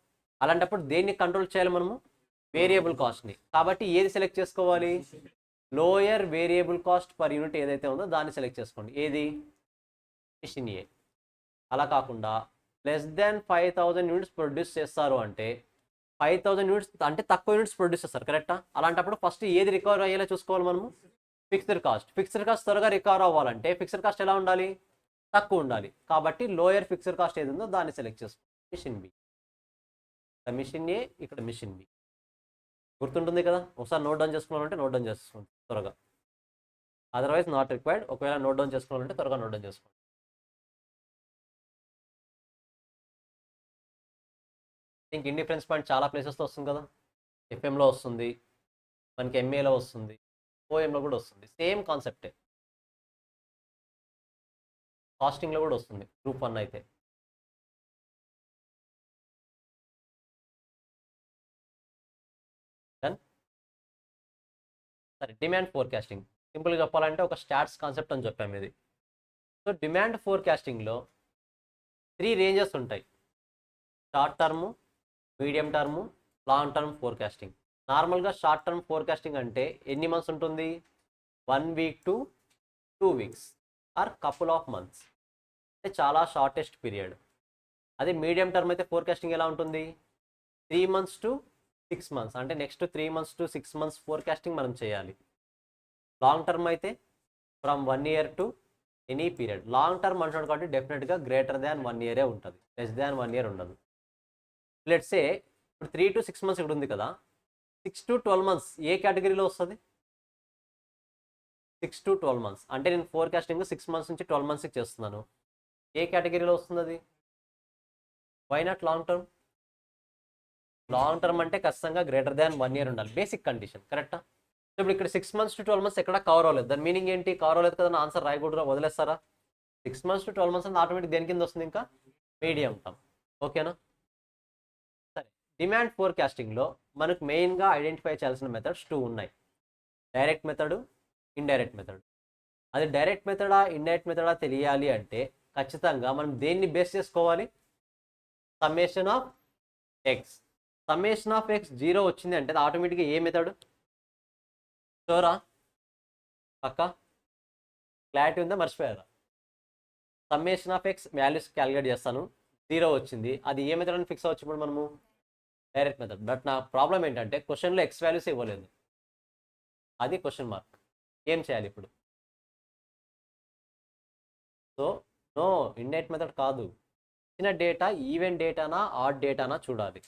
అలాంటప్పుడు దేన్ని కంట్రోల్ చేయాలి మనము? వేరియబుల్ కాస్ట్ని. కాబట్టి ఏది సెలెక్ట్ చేసుకోవాలి? Lower variable cost per unit ఏదైతే ఉందో దాన్ని సెలెక్ట్ చేసుకోండి. ఏది? మిషన్ ఏ. అలా కాకుండా లెస్ దాన్ 5,000 యూనిట్స్ ప్రొడ్యూస్ చేస్తారు అంటే 5,000 యూనిట్స్ అంటే తక్కువ యూనిట్స్ ప్రొడ్యూస్ చేస్తారు, కరెక్టా? అలాంటప్పుడు ఫస్ట్ ఏది రికవర్ అయ్యేలా చూసుకోవాలి మనము? Fixed cost. ఫిక్స్డ్ కాస్ట్ త్వరగా రికవర్ అవ్వాలంటే ఫిక్స్డ్ కాస్ట్ ఎలా ఉండాలి? తక్కువ ఉండాలి. కాబట్టి లోయర్ ఫిక్స్డ్ కాస్ట్ ఏది ఉందో దాన్ని సెలెక్ట్ చేసుకోండి. Machine B. మిషన్ ఏ, ఇక్కడ మిషన్ బి. గుర్తుంటుంది కదా? ఒకసారి నోట్ డౌన్ చేసుకోవాలంటే నోట్ డౌన్ చేసుకోండి త్వరగా, అదర్వైజ్ నాట్ రిక్వైర్డ్. ఒకవేళ నోట్ డౌన్ చేసుకోవాలంటే త్వరగా నోట్ డౌన్ చేసుకోండి. ఇంక ఇండిఫరెన్స్ పాయింట్ చాలా ప్లేసెస్లో వస్తుంది కదా. ఎఫ్ఎంలో వస్తుంది, మనకి ఎంఏలో వస్తుంది, ఓఎంలో కూడా వస్తుంది. సేమ్ కాన్సెప్టే. కాస్టింగ్లో కూడా వస్తుంది గ్రూప్ 1 అయితే. డన్. సరే, డిమాండ్ ఫోర్కాస్టింగ్ సింపుల్గా చెప్పాలంటే ఒక స్టాట్స్ కాన్సెప్ట్ అని చెప్పాము ఇది. సో డిమాండ్ ఫోర్కాస్టింగ్లో 3 రేంజెస్ ఉంటాయి: short term, medium term, long term forecasting. నార్మల్గా షార్ట్ టర్మ్ ఫోర్కాస్టింగ్ అంటే ఎన్ని మంత్స్ ఉంటుంది? 1 week to 2 weeks or couple of months, అంటే చాలా షార్టెస్ట్ పీరియడ్. అదే మీడియం టర్మ్ అయితే ఫోర్కాస్టింగ్ ఎలా ఉంటుంది? 3 మంత్స్ టు 6 మంత్స్, అంటే next 3 months to 6 months forecasting మనం చేయాలి. లాంగ్ టర్మ్ అయితే from 1 year to any period. Long term అంటున్నాడు కాబట్టి డెఫినెట్గా గ్రేటర్ దాన్ 1 ఇయరే ఉంటుంది, లెస్ దాన్ 1 ఇయర్ ఉండదు. లెట్స్ సే ఇప్పుడు 3 to 6 మంత్స్ ఇక్కడ ఉంది కదా, 6 to 12 మంత్స్ ఏ కేటగిరీలో వస్తుంది? 6 to 12 మంత్స్ అంటే నేను ఫోర్కాస్టింగ్ 6 మంత్స్ నుంచి 12 మంత్స్కి చేస్తున్నాను. ఏ కేటగిరీలో వస్తుంది అది? Why not long term? Long term అంటే ఖచ్చితంగా గ్రేటర్ దాన్ 1 ఇయర్ ఉండాలి, బేసిక్ కండిషన్, కరెక్టా? సో ఇప్పుడు ఇక్కడ 6 మంత్స్ టు 12 మంత్స్ ఎక్కడ కవర్ అవ్వలేదు. దాని మీనింగ్ ఏంటి? కవర్ అవ్వలేదు కదా, ఆన్సర్ రాయకూడదు, వదిలేస్తారా? 6 మంత్స్ టు 12 మంత్స్ అంటే ఆటోమేటిక్ దేని కింద వస్తుంది? ఇంకా మీడియం టర్మ్. ఓకేనా? సరే, డిమాండ్ ఫోర్కాస్టింగ్లో మనకు మెయిన్గా ఐడెంటిఫై చేయాల్సిన మెథడ్స్ 2 ఉన్నాయి: డైరెక్ట్ మెథడ్, ఇండైరెక్ట్ మెథడ్. అది డైరెక్ట్ మెథడా ఇండైరెక్ట్ మెథడా తెలియాలి అంటే ఖచ్చితంగా మనం దేన్ని బేస్ చేసుకోవాలి? Summation of X. Summation of X 0 వచ్చింది అంటే అది ఆటోమేటిక్గా ఏ మెథడ్? షోరా? పక్క క్లారిటీ ఉందా? మర్చిపోయారా? Summation of X values calculate చేస్తాను, 0 వచ్చింది, అది ఏ మెథడ్ అని ఫిక్స్ అవ్వచ్చు ఇప్పుడు మనము? Direct method. బట్ నా ప్రాబ్లం ఏంటంటే క్వశ్చన్లో ఎక్స్ వాల్యూస్ ఇవ్వలేదు, అది క్వశ్చన్ మార్క్. ఏం చేయాలి ఇప్పుడు? సో నో, ఇండైరెక్ట్ మెథడ్ కాదు. ఇచ్చిన డేటా ఈవెంట్ డేటానా ఆడ్ డేటానా చూడాలి.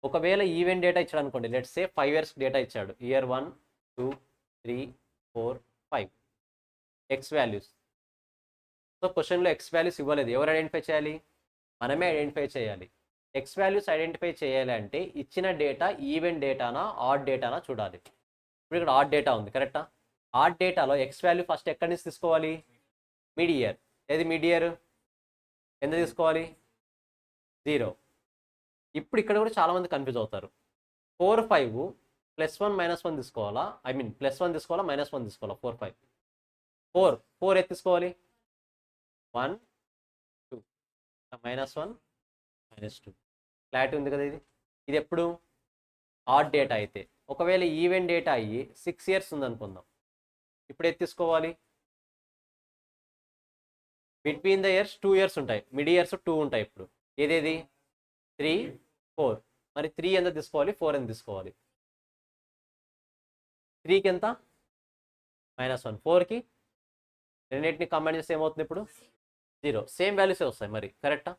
ఒకవేళ ఈవెంట్ డేటా ఇచ్చాడు అనుకోండి, లెట్స్ సే 5 years డేటా ఇచ్చాడు, ఇయర్ 1, 2, 3, 4, 5 ఎక్స్ వాల్యూస్. సో క్వశ్చన్లో ఎక్స్ వాల్యూస్ ఇవ్వలేదు, ఎవరు ఐడెంటిఫై చేయాలి? మనమే ఐడెంటిఫై చేయాలి. ఎక్స్ వాల్యూస్ ఐడెంటిఫై చేయాలి అంటే ఇచ్చిన డేటా ఈవెంట్ డేటానా ఆడ్ డేటానా చూడాలి. ఇప్పుడు ఇక్కడ ఆడ్ డేటా ఉంది, కరెక్టా? ఆడ్ డేటాలో ఎక్స్ వాల్యూ ఫస్ట్ ఎక్కడి నుంచి తీసుకోవాలి? Mid year. ఏది మిడ్ ఇయర్? ఎంత తీసుకోవాలి? 0. ఇప్పుడు ఇక్కడ కూడా చాలామంది కన్ఫ్యూజ్ అవుతారు. 4, 5 +1 -1 తీసుకోవాలా? I mean +1 తీసుకోవాలా, -1 తీసుకోవాలా? 4, 5 4 ఎత్తిసుకోవాలి. 1 2 -1 -2. క్లారిటీ ఉంది కదా? ఇది ఎప్పుడు ఆడ్ డేటా అయితే. ఒకవేళ ఈవెన్ డేటా అయ్యి 6 ఇయర్స్ ఉందనుకుందాం. ఇప్పుడు ఎత్తిసుకోవాలి. బిట్వీన్ ద ఇయర్స్ 2 ఇయర్స్ ఉంటాయి, మిడ్ ఇయర్స్ 2 ఉంటాయి. ఇప్పుడు ఏదేది 3 4. మరి 3 ఎంత తీసుకోవాలి, 4 ఎంత తీసుకోవాలి? 3కి ఎంత? -1. 4కి రెండింటిని కంబైన్ చేస్తే ఏమవుతుంది ఇప్పుడు? 0. సేమ్ వాల్యూసే వస్తాయి మరి, కరెక్టా?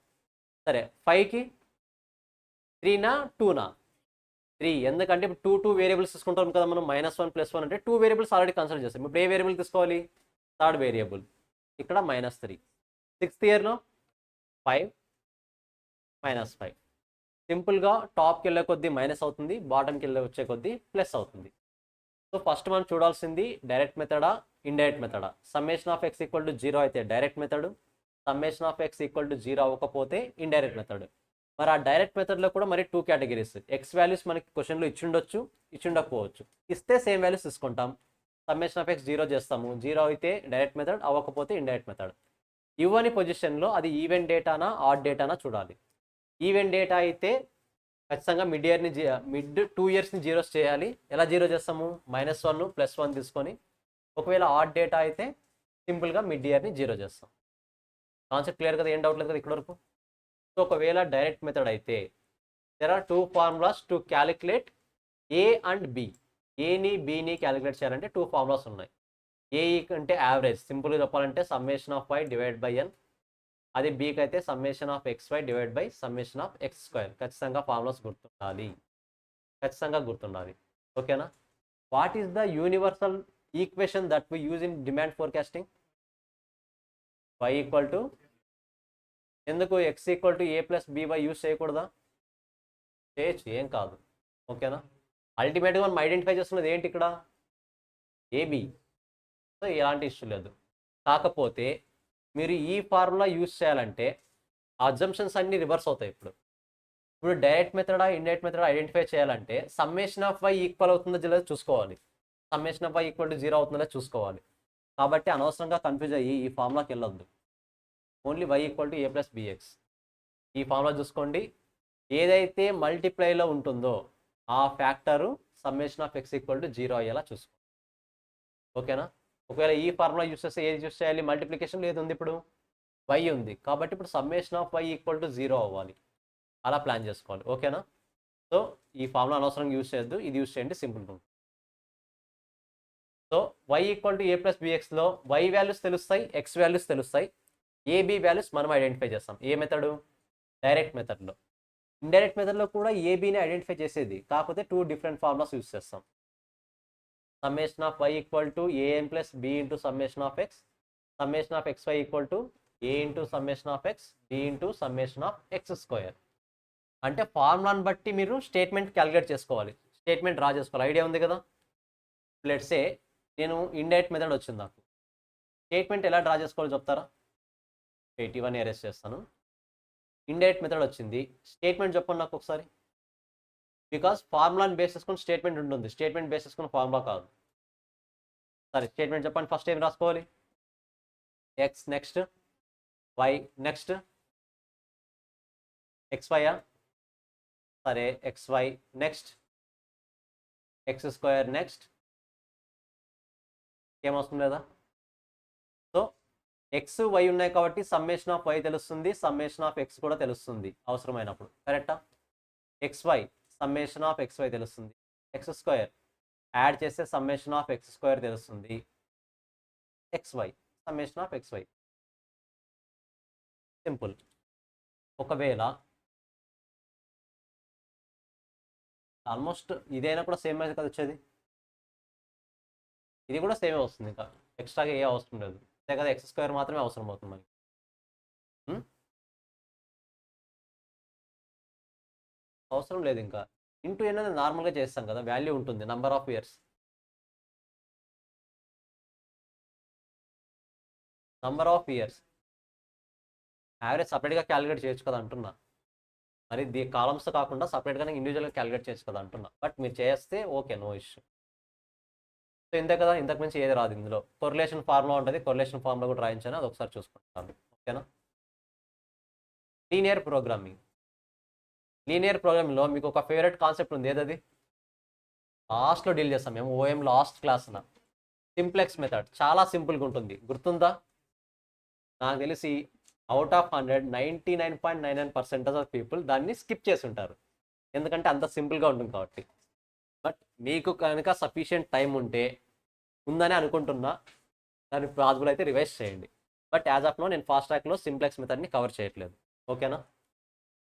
సరే 5కి 3నా 2నా? 3. ఎందుకంటే ఇప్పుడు 2 వేరియబుల్స్ తీసుకుంటాం కదా మనం. -1 +1 అంటే 2 వేరియబుల్స్ ఆల్రెడీ కన్సిడర్ చేస్తాం. ఇప్పుడు ఏ వేరియబుల్ తీసుకోవాలి? Third variable. ఇక్కడ -3. 6th ఇయర్లో 5 -5. సింపుల్గా టాప్కి వెళ్ళే కొద్దీ మైనస్ అవుతుంది, బాటమ్కి వెళ్ళే వచ్చే కొద్దీ ప్లస్ అవుతుంది. సో ఫస్ట్ మనం చూడాల్సింది డైరెక్ట్ మెథడా, ఇండైరెక్ట్ మెథడా. సమ్మేషన్ ఆఫ్ x = 0 అయితే direct method, summation of x = 0 అవ్వకపోతే ఇండైరెక్ట్ మెథడ్. మరి ఆ డైరెక్ట్ మెథడ్లో కూడా మరి 2 కేటగిరీస్. ఎక్స్ వాల్యూస్ మనకి క్వశ్చన్లో ఇచ్చిండొచ్చు, ఇచ్చిండకపోవచ్చు. ఇస్తే సేమ్ వాల్యూస్ తీసుకుంటాం. సమ్మేషన్ ఆఫ్ x 0 చేస్తాము. 0 అయితే డైరెక్ట్ మెథడ్, అవ్వకపోతే ఇండైరెక్ట్ మెథడ్. ఇవ్వని పొజిషన్లో అది ఈవెన్ డేటానా ఆడ్ డేటానా చూడాలి. ఈవెన్ డేటా అయితే ఖచ్చితంగా మిడ్ 2 ఇయర్స్ని జీరోస్ చేయాలి. ఎలా జీరో చేస్తాము? -1 +1 తీసుకొని. ఒకవేళ ఆడ్ డేటా అయితే సింపుల్గా మిడ్ ఇయర్ని జీరో చేస్తాం. కాన్సెప్ట్ క్లియర్ కదా? ఏం డౌట్ లేదు కదా ఇక్కడ వరకు? సో ఒకవేళ డైరెక్ట్ మెథడ్ అయితే there are 2 formulas to calculate A and B. ఏని బిని క్యాలిక్యులేట్ చేయాలంటే 2 ఫార్ములాస్ ఉన్నాయి. ఏ అంటే యావరేజ్, సింపుల్గా చెప్పాలంటే సమ్మేషన్ ఆఫ్ y / n. అది బీకి అయితే summation of xy / summation of x². ఖచ్చితంగా ఫార్ములాస్ గుర్తుండాలి, ఖచ్చితంగా గుర్తుండాలి. ఓకేనా? What is the universal equation that we use in demand forecasting? y = ఎందుకు x = a + by యూజ్ చేయకూడదా? చేయొచ్చు, ఏం కాదు. ఓకేనా? అల్టిమేట్గా మనం ఐడెంటిఫై చేస్తున్నది ఏంటి ఇక్కడ? ఏబి. సో ఎలాంటి ఇష్యూ లేదు. కాకపోతే మీరు ఈ ఫార్ములా యూజ్ చేయాలంటే అజంప్షన్స్ అన్ని రివర్స్ అవుతాయి. ఇప్పుడు డైరెక్ట్ మెథడా ఇండైరెక్ట్ మెథడా ఐడెంటిఫై చేయాలంటే సమ్మేషన్ ఆఫ్ y ఈక్వల్ అవుతుందో లేదో చూసుకోవాలి, సమ్మేషన్ ఆఫ్ y = 0 అవుతుందో చూసుకోవాలి. కాబట్టి అనవసరంగా కన్ఫ్యూజ్ అయ్యి ఈ ఫార్ములాకి వెళ్ళొద్దు. Only y = a + bx. ఈ ఫార్ములా చూసుకోండి. ఏదైతే మల్టిప్లైలో ఉంటుందో ఆ ఫ్యాక్టరు సమ్మేషన్ ఆఫ్ x = 0 అయ్యేలా చూసుకోండి. ఓకేనా? ఒకవేళ ఈ ఫార్ములా యూస్ చేస్తే ఏది యూస్ చేయాలి? మల్టిప్లికేషన్ ఏది ఉంది? ఇప్పుడు y ఉంది కాబట్టి ఇప్పుడు సమ్మేషన్ ఆఫ్ y = 0 అవ్వాలి. అలా ప్లాన్ చేసుకోవాలి. ఓకేనా? సో ఈ ఫార్ములా అనవసరంగా యూస్ చేయొద్దు, ఇది యూస్ చేయండి, సింపుల్గా ఉంటుంది. So y = a + bxలో y values తెలుస్తాయి, x వాల్యూస్ తెలుస్తాయి. ఏబి వాల్యూస్ మనం ఐడెంటిఫై చేస్తాం. ఏ మెథడు? డైరెక్ట్ మెథడ్లో. ఇండైరెక్ట్ మెథడ్లో కూడా ఏబిని ఐడెంటిఫై చేసేది, కాకపోతే 2 డిఫరెంట్ ఫార్ములాస్ యూస్ చేస్తాం. Summation of y = an + b × summation of x, summation of xy = a × summation of x, b × summation of x². అంటే ఫార్ములాని బట్టి మీరు స్టేట్మెంట్ క్యాలిక్యులేట్ చేసుకోవాలి, స్టేట్మెంట్ డ్రా చేసుకోవాలి. ఐడియా ఉంది కదా? లెట్స్ సే నేను ఇండైరెక్ట్ మెథడ్ వచ్చింది, నాకు స్టేట్మెంట్ ఎలా డ్రా చేసుకోవాలో చెప్తారా? ఇవన్నీ అరెస్ట్ చేస్తాను. ఇండైరెక్ట్ మెథడ్ వచ్చింది, స్టేట్మెంట్ చెప్పండి నాకు ఒకసారి. బికాస్ ఫార్ములాని బేస్ చేసుకుని స్టేట్మెంట్ ఉంటుంది, స్టేట్మెంట్ బేస్ చేసుకుని ఫార్ములా కాదు. సరే స్టేట్మెంట్ చెప్పండి. ఫస్ట్ ఏం రాసుకోవాలి? X next Y next xy. సరే xy నెక్స్ట్ x² నెక్స్ట్. ఏమవసరం లేదా? సో ఎక్స్ వై ఉన్నాయి కాబట్టి సమ్మేషన్ ఆఫ్ y తెలుస్తుంది, సమ్మేషన్ ఆఫ్ x కూడా తెలుస్తుంది అవసరమైనప్పుడు, కరెక్టా? xy సమ్మేషన్ ఆఫ్ xy తెలుస్తుంది, x² యాడ్ చేస్తే సమ్మేషన్ ఆఫ్ x² తెలుస్తుంది, xy summation of xy. Simple. ఒకవేళ ఆల్మోస్ట్ ఇదైనా కూడా సేమ్ అయితే కదా వచ్చేది, ఇది కూడా సేమే వస్తుంది, ఇంకా ఎక్స్ట్రాగా ఏ అవసరం లేదు. అంతే కదా, x² మాత్రమే అవసరం అవుతుంది మనకి. అవసరం లేదు ఇంకా. ఇంటూ n అనేది నార్మల్గా చేస్తాం కదా, వాల్యూ ఉంటుంది, number of years. Number of years average సపరేట్గా క్యాలిక్యులేట్ చేయొచ్చు కదా అంటున్నా. మరి కాలమ్స్ కాకుండా సపరేట్గా ఇండివిజువల్గా క్యాలిక్యులేట్ చేయొచ్చు కదా అంటున్నా. బట్ మీరు చేస్తే ఓకే, నో ఇష్యూ. సో ఇంతే కదా, ఇంతకు మించి ఏది రాదు ఇందులో. కొరిలేషన్ ఫార్ములా ఉంటుంది, కొరిలేషన్ ఫార్ములా కూడా రాయించాను, అది ఒకసారి చూసుకుంటాను. ఓకేనా. Linear programming. లీనియర్ ప్రోగ్రామింగ్లో మీకు ఒక ఫేవరెట్ కాన్సెప్ట్ ఉంది, ఏదది? లాస్ట్లో డీల్ చేస్తాం మేము, ఓఎం లాస్ట్ క్లాస్న. సింప్లెక్స్ మెథడ్ చాలా సింపుల్గా ఉంటుంది, గుర్తుందా? నాకు తెలిసి అవుట్ ఆఫ్ 100 99.99% ఆఫ్ పీపుల్ దాన్ని స్కిప్ చేసి ఉంటారు, ఎందుకంటే అంత సింపుల్గా ఉంటుంది కాబట్టి. బట్ మీకు కనుక సఫిషియెంట్ టైం ఉంటే, ఉందని అనుకుంటున్నా, దాన్ని పాసిబుల్ అయితే రివైజ్ చేయండి. బట్ యాజ్ ఆఫ్ నో నేను ఫాస్ట్ ట్రాక్లో సింప్లెక్స్ మెథడ్ని కవర్ చేయట్లేదు. ఓకేనా.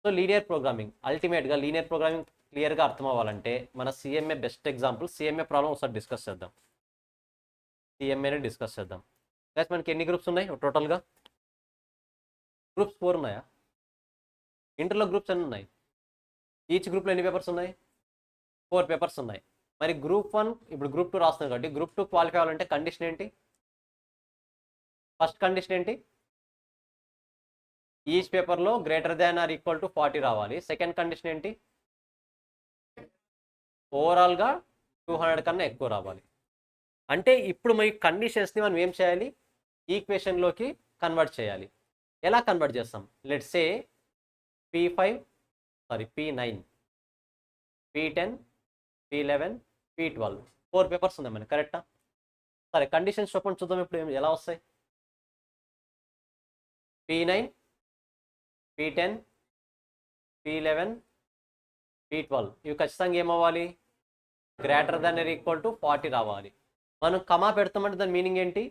సో లీనియర్ ప్రోగ్రామింగ్, అల్టిమేట్గా లీనియర్ ప్రోగ్రామింగ్ క్లియర్గా అర్థం అవ్వాలంటే మన CMA best example. CMA problem ఒకసారి డిస్కస్ చేద్దాం. సిఎంఏని డిస్కస్ చేద్దాం. గైస్ మనకి ఎన్ని గ్రూప్స్ ఉన్నాయి టోటల్గా? గ్రూప్స్ 4 ఉన్నాయా? ఇంటర్లో గ్రూప్స్ ఎన్ని ఉన్నాయి? ఈచ్ గ్రూప్లో ఎన్ని పేపర్స్ ఉన్నాయి? 4 పేపర్స్ ఉన్నాయి. మరి గ్రూప్ 1 ఇప్పుడు గ్రూప్ 2 రాస్తున్నాం కాబట్టి గ్రూప్ 2 క్వాలిఫై అవ్వాలంటే కండిషన్ ఏంటి? ఫస్ట్ కండిషన్ ఏంటి? ఈచ్ పేపర్లో greater than or equal to 40 రావాలి. సెకండ్ కండిషన్ ఏంటి? ఓవరాల్గా 200 కన్నా ఎక్కువ రావాలి. అంటే ఇప్పుడు మీ కండిషన్స్ని మనం ఏం చేయాలి? ఈక్వేషన్లోకి కన్వర్ట్ చేయాలి. ఎలా కన్వర్ట్ చేస్తాం? Let's say P9, P10, P11, P12 4 papers ఉన్నాయి మనకి, కరెక్టా? సరే కండిషన్స్ చెప్పండి చూద్దాం ఇప్పుడు ఎలా వస్తాయి. P9, P10, P11, P12 ఇవి ఖచ్చితంగా ఏమవ్వాలి? Greater than or equal to 40 రావాలి. మనం కమా పెడతామంటే దాని మీనింగ్ ఏంటి?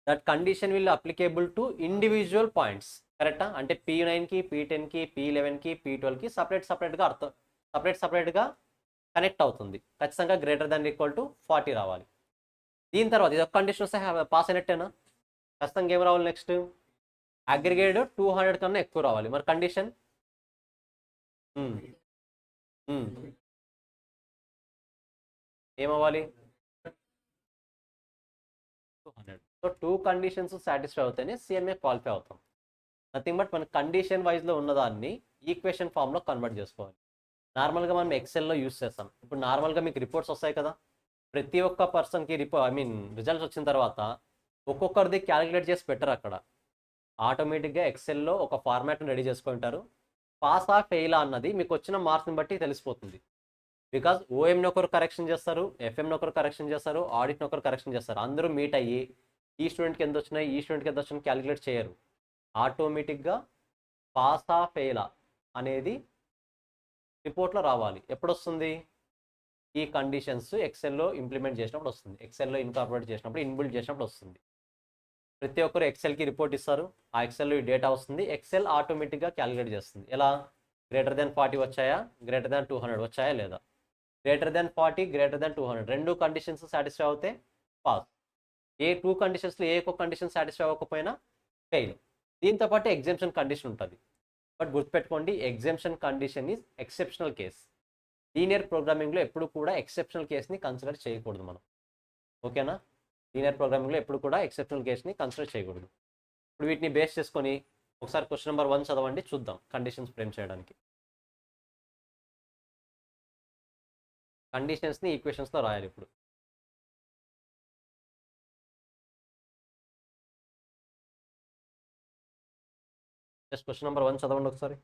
That condition will applicable to individual points, కరెక్టా? అంటే P9కి, P10కి, P11కి, P12కి సపరేట్గా కనెక్ట్ అవుతుంది. ఖచ్చితంగా గ్రేటర్ దాన్ ఈక్వల్ టు 40 రావాలి. దీని తర్వాత ఇది ఒక కండిషన్ వస్తే పాస్ అయినట్టేనా? ఖచ్చితంగా ఏం రావాలి నెక్స్ట్? అగ్రిగేట్ 200 కన్నా ఎక్కువ రావాలి. మరి కండిషన్ ఏమవ్వాలి? 200. సో 2 కండిషన్స్ సాటిస్ఫై అవుతాయని సిఎంఏ క్వాలిఫై అవుతాం. నథింగ్ బట్ మన కండిషన్ వైజ్లో ఉన్నదాన్ని ఈక్వేషన్ ఫామ్లో కన్వర్ట్ చేసుకోవాలి. నార్మల్గా మనం ఎక్సెల్లో యూస్ చేస్తాం. ఇప్పుడు నార్మల్గా మీకు రిపోర్ట్స్ వస్తాయి కదా, ప్రతి ఒక్క పర్సన్కి రిజల్ట్స్ వచ్చిన తర్వాత ఒక్కొక్కరిది క్యాలిక్యులేట్ చేసి పెట్టరు అక్కడ. ఆటోమేటిక్గా ఎక్సెల్లో ఒక ఫార్మాట్ని రెడీ చేసుకుంటారు. పాస్ ఆ ఫెయిల్ అన్నది మీకు వచ్చిన మార్క్స్ని బట్టి తెలిసిపోతుంది. బికాజ్ ఓఎంని ఒకరు కరెక్షన్ చేస్తారు, ఎఫ్ఎంని ఒకరు కరెక్షన్ చేస్తారు, ఆడిట్ని ఒకరు కరెక్షన్ చేస్తారు. అందరూ మీట్ అయ్యి ఈ స్టూడెంట్కి ఎంత వచ్చినాయి, ఈ స్టూడెంట్కి ఎంత వచ్చినాయి క్యాలిక్యులేట్ చేయరు. ఆటోమేటిక్గా పాస్ ఆ ఫెయిల్ అనేది రిపోర్ట్లో రావాలి. ఎప్పుడు వస్తుంది? ఈ కండిషన్స్ ఎక్సెల్లో ఇంప్లిమెంట్ చేసినప్పుడు వస్తుంది, ఎక్సెల్లో ఇన్కార్పొరేట్ చేసినప్పుడు, ఇన్బిల్డ్ చేసినప్పుడు వస్తుంది. ప్రతి ఒక్కరు ఎక్సెల్కి రిపోర్ట్ ఇస్తారు, ఆ ఎక్సెల్లో ఈ డేటా వస్తుంది, ఎక్సెల్ ఆటోమేటిక్గా క్యాలిక్యులేట్ చేస్తుంది. ఎలా? గ్రేటర్ దాన్ 40 వచ్చాయా, గ్రేటర్ దాన్ 200 వచ్చాయా లేదా? గ్రేటర్ దాన్ 40, గ్రేటర్ దాన్ 200 రెండు కండిషన్స్ సాటిస్ఫై అవుతే పాస్. ఏ 2 కండిషన్స్లో ఏ ఒక్క కండిషన్ సాటిస్ఫై అవ్వకపోయినా ఫెయిల్. దీంతో పాటు ఎగ్జామ్షన్ కండిషన్ ఉంటుంది. బట్ గుర్తుపెట్టుకోండి, exemption condition is exceptional case. Linear ప్రోగ్రామింగ్లో ఎప్పుడు కూడా ఎక్సెప్షనల్ కేస్ని కన్సిడర్ చేయకూడదు మనం. ఓకేనా. లీనియర్ ప్రోగ్రామింగ్లో ఎప్పుడు కూడా ఎక్సెప్షనల్ కేస్ని కన్సిడర్ చేయకూడదు. ఇప్పుడు వీటిని బేస్ చేసుకొని ఒకసారి క్వశ్చన్ నెంబర్ 1 చదవండి, చూద్దాం కండిషన్స్ ఫ్రేమ్ చేయడానికి. కండిషన్స్ని ఈక్వేషన్స్లో రాయాలి ఇప్పుడు. జస్ట్ క్వశ్చన్ నెంబర్ 1 చదవండి ఒకసారి.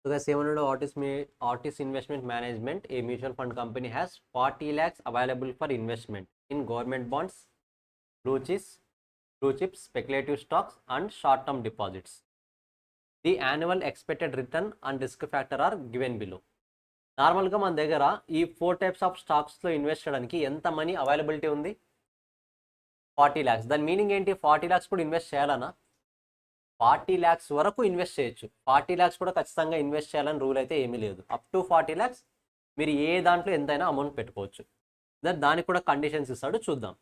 సో గైస్ ఏమన్నాడు, Artis investment management a mutual fund company has 40 lakhs available for investment in government bonds, blue chips, speculative stocks and short term deposits. The annual expected return and risk factor are given below. నార్మల్గా మన దగ్గర ఈ 4 types of స్టాక్స్లో invest చేయడానికి ఎంత money availability ఉంది? 40 lakhs. దాని meaning ఏంటి? 40 lakhs కూడా ఇన్వెస్ట్ చేయాలనా? 40 lakhs వరకు ఇన్వెస్ట్ చేయొచ్చు. 40 lakhs కూడా ఖచ్చితంగా ఇన్వెస్ట్ చేయాలని రూల్ అయితే ఏమీ లేదు. అప్ టు 40 lakhs మీరు ఏ దాంట్లో ఎంతైనా అమౌంట్ పెట్టుకోవచ్చు. దానికి కూడా కండిషన్స్ ఇస్తాడు, చూద్దాం.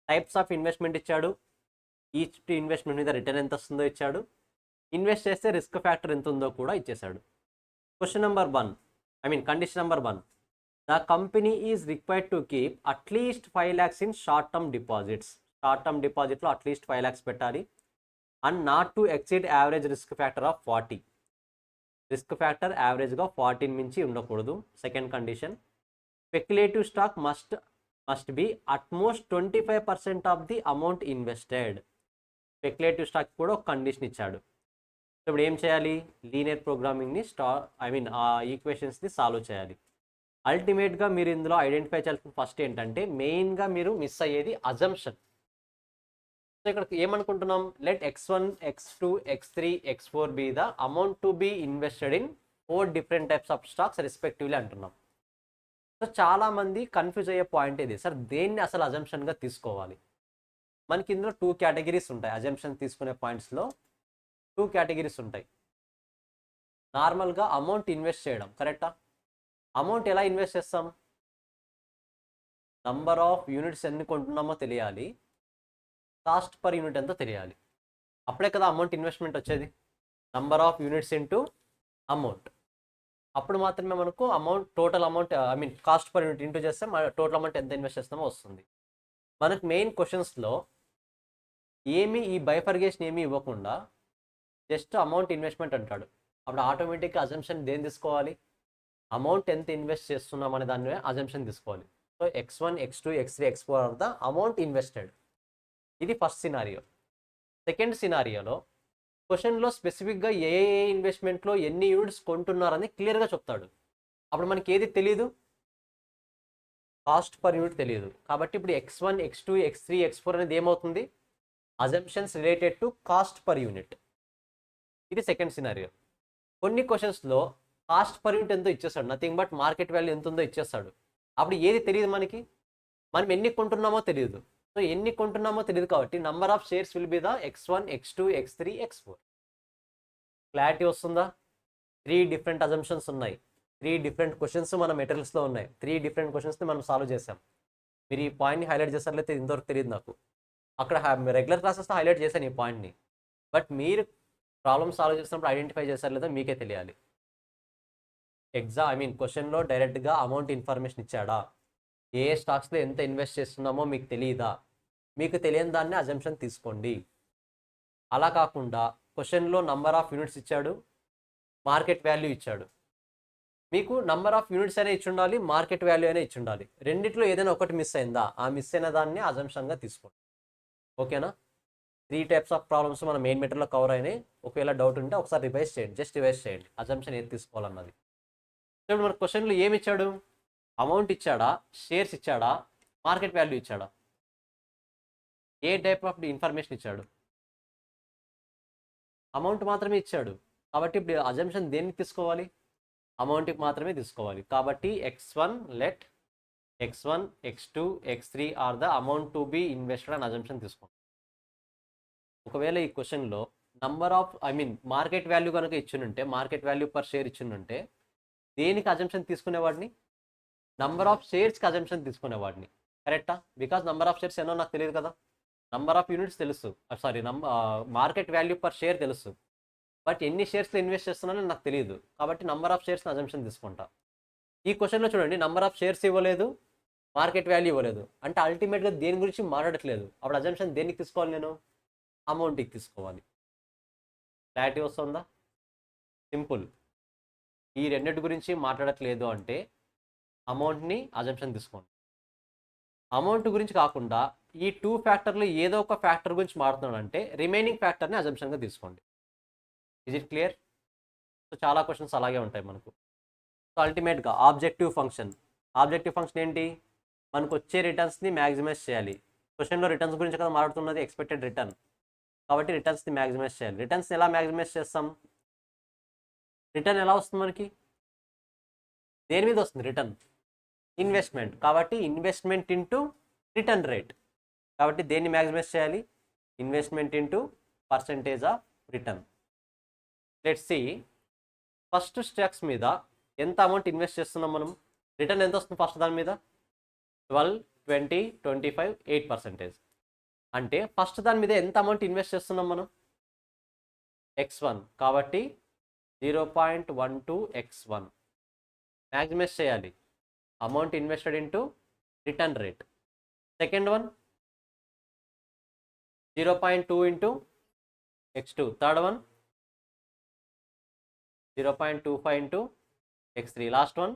టైప్స్ ఆఫ్ ఇన్వెస్ట్మెంట్ ఇచ్చాడు, ఈచ్ ఇన్వెస్ట్మెంట్ మీద రిటర్న్ ఎంత వస్తుందో ఇచ్చాడు, ఇన్వెస్ట్ చేస్తే రిస్క్ ఫ్యాక్టర్ ఎంత ఉందో కూడా ఇచ్చేశాడు. Condition number 1, the company is required to keep at least 5 lakhs in short term deposits. Short term డిపాజిట్లో అట్లీస్ట్ 5 lakhs పెట్టాలి. And not to exceed average risk factor of 40. Risk factor యావరేజ్గా 14 మించి ఉండకూడదు. Second condition, speculative stock must be utmost 25% of the amount invested. Speculative stock కూడా ఒక condition ఇచ్చాడు. So ఇప్పుడు ఏం చేయాలి? లీనియర్ ప్రోగ్రామింగ్ని ఆ ఈక్వేషన్స్ని సాల్వ్ చేయాలి. అల్టిమేట్గా మీరు ఇందులో ఐడెంటిఫై చేయాల్సిన ఫస్ట్ ఏంటంటే, మెయిన్గా మీరు మిస్ అయ్యేది అజంప్షన్. సో ఇక్కడ ఏమనుకుంటున్నాం? Let x1, x2, x3, x4 be the amount to be invested in 4 different types of stocks respectively అంటున్నాం. సో చాలామంది కన్ఫ్యూజ్ అయ్యే పాయింట్ ఇది, సార్ దేన్ని అసలు అజంప్షన్గా తీసుకోవాలి? మనకి ఇందులో 2 categories ఉంటాయి. అజంప్షన్ తీసుకునే పాయింట్స్లో 2 categories ఉంటాయి. నార్మల్గా అమౌంట్ ఇన్వెస్ట్ చేయడం, కరెక్టా? అమౌంట్ ఎలా ఇన్వెస్ట్ చేస్తాం? నంబర్ ఆఫ్ యూనిట్స్ ఎన్ని కొంటున్నామో తెలియాలి, కాస్ట్ పర్ యూనిట్ ఎంతో తెలియాలి. అప్పుడే కదా అమౌంట్ ఇన్వెస్ట్మెంట్ వచ్చేది. Number of units into amount. అప్పుడు మాత్రమే మనకు amount, total amount, cost per unit into చేస్తే మన టోటల్ అమౌంట్ ఎంత ఇన్వెస్ట్ చేస్తామో వస్తుంది. మనకు మెయిన్ క్వశ్చన్స్లో ఏమీ ఈ బైఫర్గేషన్ ఏమీ ఇవ్వకుండా జస్ట్ అమౌంట్ ఇన్వెస్ట్మెంట్ అంటాడు. అప్పుడు ఆటోమేటిక్గా అజంప్షన్ దేని తీసుకోవాలి? అమౌంట్ ఎంత ఇన్వెస్ట్ చేస్తున్నాం అనే దాని మీద అజంప్షన్ తీసుకోవాలి. So x1, x2, x3, x4 are the amount invested. ఇది ఫస్ట్ సినారియో. సెకండ్ సినారియోలో క్వశ్చన్లో స్పెసిఫిక్గా ఏ ఇన్వెస్ట్మెంట్లో ఎన్ని యూనిట్స్ కొంటున్నారని క్లియర్గా చెప్తాడు. అప్పుడు మనకి ఏది తెలీదు? కాస్ట్ పర్ యూనిట్ తెలియదు. కాబట్టి ఇప్పుడు x1, x2, x3, x4 అనేది ఏమవుతుంది? Assumptions related to cost per unit. ఇది సెకండ్ సినారియో. కొన్ని క్వశ్చన్స్లో కాస్ట్ పర్ యూనిట్ ఎంతో ఇచ్చేస్తాడు, నథింగ్ బట్ మార్కెట్ వాల్యూ ఎంత ఉందో ఇచ్చేస్తాడు. అప్పుడు ఏది తెలియదు మనకి? మనం ఎన్ని కొంటున్నామో తెలియదు. సో ఎన్ని కొంటున్నామో తెలియదు కాబట్టి number of shares will be the x1, x2, x3, x4. Clarity వస్తుందా? 3 different అజంప్షన్స్ ఉన్నాయి, 3 different క్వశ్చన్స్ మన మెటీరియల్స్లో ఉన్నాయి, 3 different క్వశ్చన్స్ని మనం సాల్వ్ చేసాం. మీరు ఈ పాయింట్ని హైలైట్ చేస్తారైతే ఇంతవరకు తెలియదు నాకు. అక్కడ రెగ్యులర్ క్లాసెస్తో హైలైట్ చేశాను ఈ పాయింట్ని, బట్ మీరు ప్రాబ్లమ్ సాల్వ్ చేసినప్పుడు ఐడెంటిఫై చేశారు లేదా మీకే తెలియాలి. క్వశ్చన్లో డైరెక్ట్గా అమౌంట్ ఇన్ఫర్మేషన్ ఇచ్చాడా? ఏ స్టాక్స్లో ఎంత ఇన్వెస్ట్ చేస్తున్నామో మీకు తెలియదా? మీకు తెలియని దాన్ని అజంప్షన్ తీసుకోండి. అలా కాకుండా క్వశ్చన్లో నంబర్ ఆఫ్ యూనిట్స్ ఇచ్చాడు, మార్కెట్ వాల్యూ ఇచ్చాడు. మీకు నంబర్ ఆఫ్ యూనిట్స్ అయినా ఇచ్చి ఉండాలి, మార్కెట్ వాల్యూ అయినా ఇచ్చి ఉండాలి. రెండిట్లో ఏదైనా ఒకటి మిస్ అయిందా? ఆ మిస్ అయిన దాన్ని అజంప్షన్గా తీసుకోండి. ఓకేనా? 3 types ఆఫ్ ప్రాబ్లమ్స్ మన మెయిన్ మెటీరియల్లో కవర్ అయినాయి. ఒకవేళ డౌట్ ఉంటే ఒకసారి రివైజ్ చేయండి, జస్ట్ రివైజ్ చేయండి అజంప్షన్ ఏది తీసుకోవాలన్నది. ఇప్పుడు మన క్వశ్చన్లో ఏమి ఇచ్చాడు? అమౌంట్ ఇచ్చాడా, షేర్స్ ఇచ్చాడా, మార్కెట్ వాల్యూ ఇచ్చాడా? ఏ టైప్ ఆఫ్ ఇన్ఫర్మేషన్ ఇచ్చాడు? అమౌంట్ మాత్రమే ఇచ్చాడు. కాబట్టి ఇప్పుడు అజంప్షన్ దేనికి తీసుకోవాలి? అమౌంట్కి మాత్రమే తీసుకోవాలి. కాబట్టి let x1, x2, x3 are the amount to be invested అని అజంప్షన్ తీసుకోండి. ఒకవేళ ఈ క్వశ్చన్లో నంబర్ ఆఫ్ మార్కెట్ వాల్యూ కనుక ఇచ్చిందంటే, మార్కెట్ వాల్యూ పర్ షేర్ ఇచ్చిందంటే దేనికి అజంప్షన్ తీసుకునేవాడిని? నంబర్ ఆఫ్ షేర్స్కి అజంప్షన్ తీసుకునేవాడిని, కరెక్టా? బికాజ్ నంబర్ ఆఫ్ షేర్స్ ఎన్నో నాకు తెలియదు కదా. నంబర్ ఆఫ్ యూనిట్స్ తెలుసు, మార్కెట్ వాల్యూ పర్ షేర్ తెలుసు, బట్ ఎన్ని షేర్స్లో ఇన్వెస్ట్ చేస్తున్నానో నాకు తెలియదు. కాబట్టి నంబర్ ఆఫ్ షేర్స్ని అజంప్షన్ తీసుకుంటా. ఈ క్వశ్చన్లో చూడండి, నంబర్ ఆఫ్ షేర్స్ ఇవ్వలేదు, మార్కెట్ వాల్యూ ఇవ్వలేదు, అంటే అల్టిమేట్గా దేని గురించి మాట్లాడట్లేదు. అప్పుడు అజంప్షన్ దేనికి తీసుకోవాలి? నేను అమౌంట్కి తీసుకోవాలి. క్లారిటీ వస్తుందా? సింపుల్. ఈ రెండింటి గురించి మాట్లాడట్లేదు అంటే అమౌంట్ని అజంప్షన్ తీసుకోండి. అమౌంట్ గురించి కాకుండా ఈ 2 ఫ్యాక్టర్లు ఏదో ఒక ఫ్యాక్టర్ గురించి మాట్లాడుతున్నాడు అంటే రిమైనింగ్ ఫ్యాక్టర్ని అజంప్షన్గా తీసుకోండి. Is it clear? So so చాలా క్వశ్చన్స్ అలాగే ఉంటాయి మనకు. సో అల్టిమేట్గా ఆబ్జెక్టివ్ ఫంక్షన్ ఏంటి, మనకు వచ్చే రిటర్న్స్ని మ్యాక్సిమైజ్ చేయాలి. క్వశ్చన్లో రిటర్న్స్ గురించి కదా మాట్లాడుతున్నది, ఎక్స్పెక్టెడ్ రిటర్న్, కాబట్టి రిటర్న్స్ని మ్యాక్సిమైజ్ చేయాలి. రిటర్న్స్ ఎలా మ్యాక్సిమైజ్ చేస్తాం, రిటర్న్ ఎలా వస్తుంది మనకి, దేని మీద వస్తుంది రిటర్న్, ఇన్వెస్ట్మెంట్, కాబట్టి ఇన్వెస్ట్మెంట్ ఇంటూ రిటర్న్ రేట్, కాబట్టి దేన్ని మ్యాక్సిమైజ్ చేయాలి, investment into percentage of return. Let's see first stocks మీద ఎంత అమౌంట్ ఇన్వెస్ట్ చేస్తున్నాం మనం, రిటర్న్ ఎంత వస్తుంది ఫస్ట్ దాని మీద, 12, 20, 25, 8%. అంటే ఫస్ట్ దాని మీద ఎంత అమౌంట్ ఇన్వెస్ట్ చేస్తున్నాం మనం, x1, కాబట్టి 0.12x1 మ్యాక్సిమైజ్ చేయాలి, amount invested into return rate. Second one 0.2 into x2, third one 0.25 into x3, last one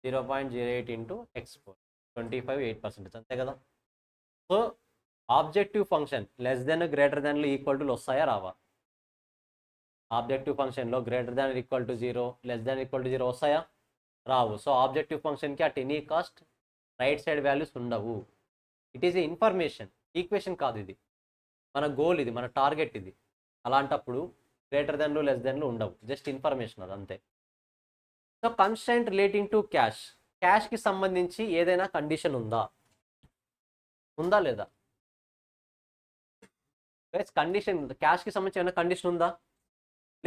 0.08 into x4, 25, 8%, అంతే కదా. So objective function less than greater దెన్లు ఈక్వల్ టు వస్తాయా రావా, ఆబ్జెక్టివ్ ఫంక్షన్లో greater than equal to 0, less than equal to 0 వస్తాయా, రావు. So objective ఫంక్షన్కి at any cost right side values ఉండవు. It is a information, equation కాదు ఇది, మన గోల్ ఇది, మన టార్గెట్ ఇది. అలాంటప్పుడు గ్రేటర్ దెన్లు లెస్ దెన్లు ఉండవు, జస్ట్ ఇన్ఫర్మేషన్ అది అంతే. సో కన్స్టెంట్ రిలేటింగ్ టు క్యాష్కి సంబంధించి ఏదైనా కండిషన్ ఉందా లేదా, కండిషన్, క్యాష్కి సంబంధించి ఏమైనా కండిషన్ ఉందా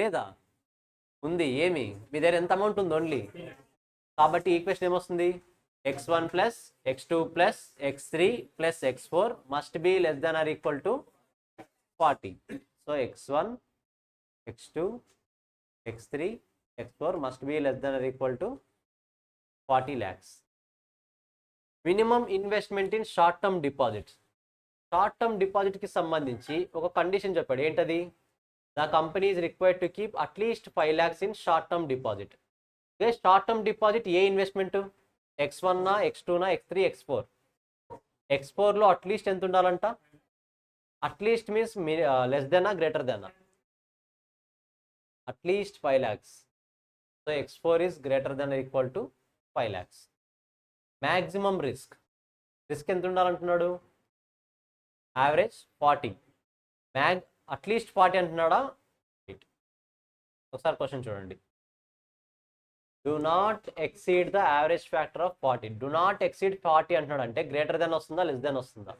లేదా, ఉంది. ఏమి, మీ దగ్గర ఎంత అమౌంట్ ఉంది, ఓన్లీ, కాబట్టి ఈక్వేషన్ ఏమొస్తుంది, x1 plus x2 plus x3 plus x4 must be less than or equal to 40. So x1, x2, x3, x4 must be less than or equal to 40 lakhs. Minimum investment in short term deposits. Short term డిపాజిట్కి సంబంధించి ఒక condition చెప్పాడు, ఏంటది, the company is required to keep at least 5 lakhs in short term deposit. Short term deposit a investment, x1, x2, x3, x4. x4లో at least ఎంత ఉండాలంట, at least means less దెనా greater దెనా, at least 5 lakhs. So x4 is greater than or equal to 5 lakhs. Maximum risk ఎంత ఉండాలంటున్నాడు, average 40, at least 40 అంటున్నాడా, ఒకసారి question చూడండి. Do not exceed the average factor of 40, do not exceed 40 అంటున్నాడు అంటే గ్రేటర్ దెన్ వస్తుందా less than వస్తుందా,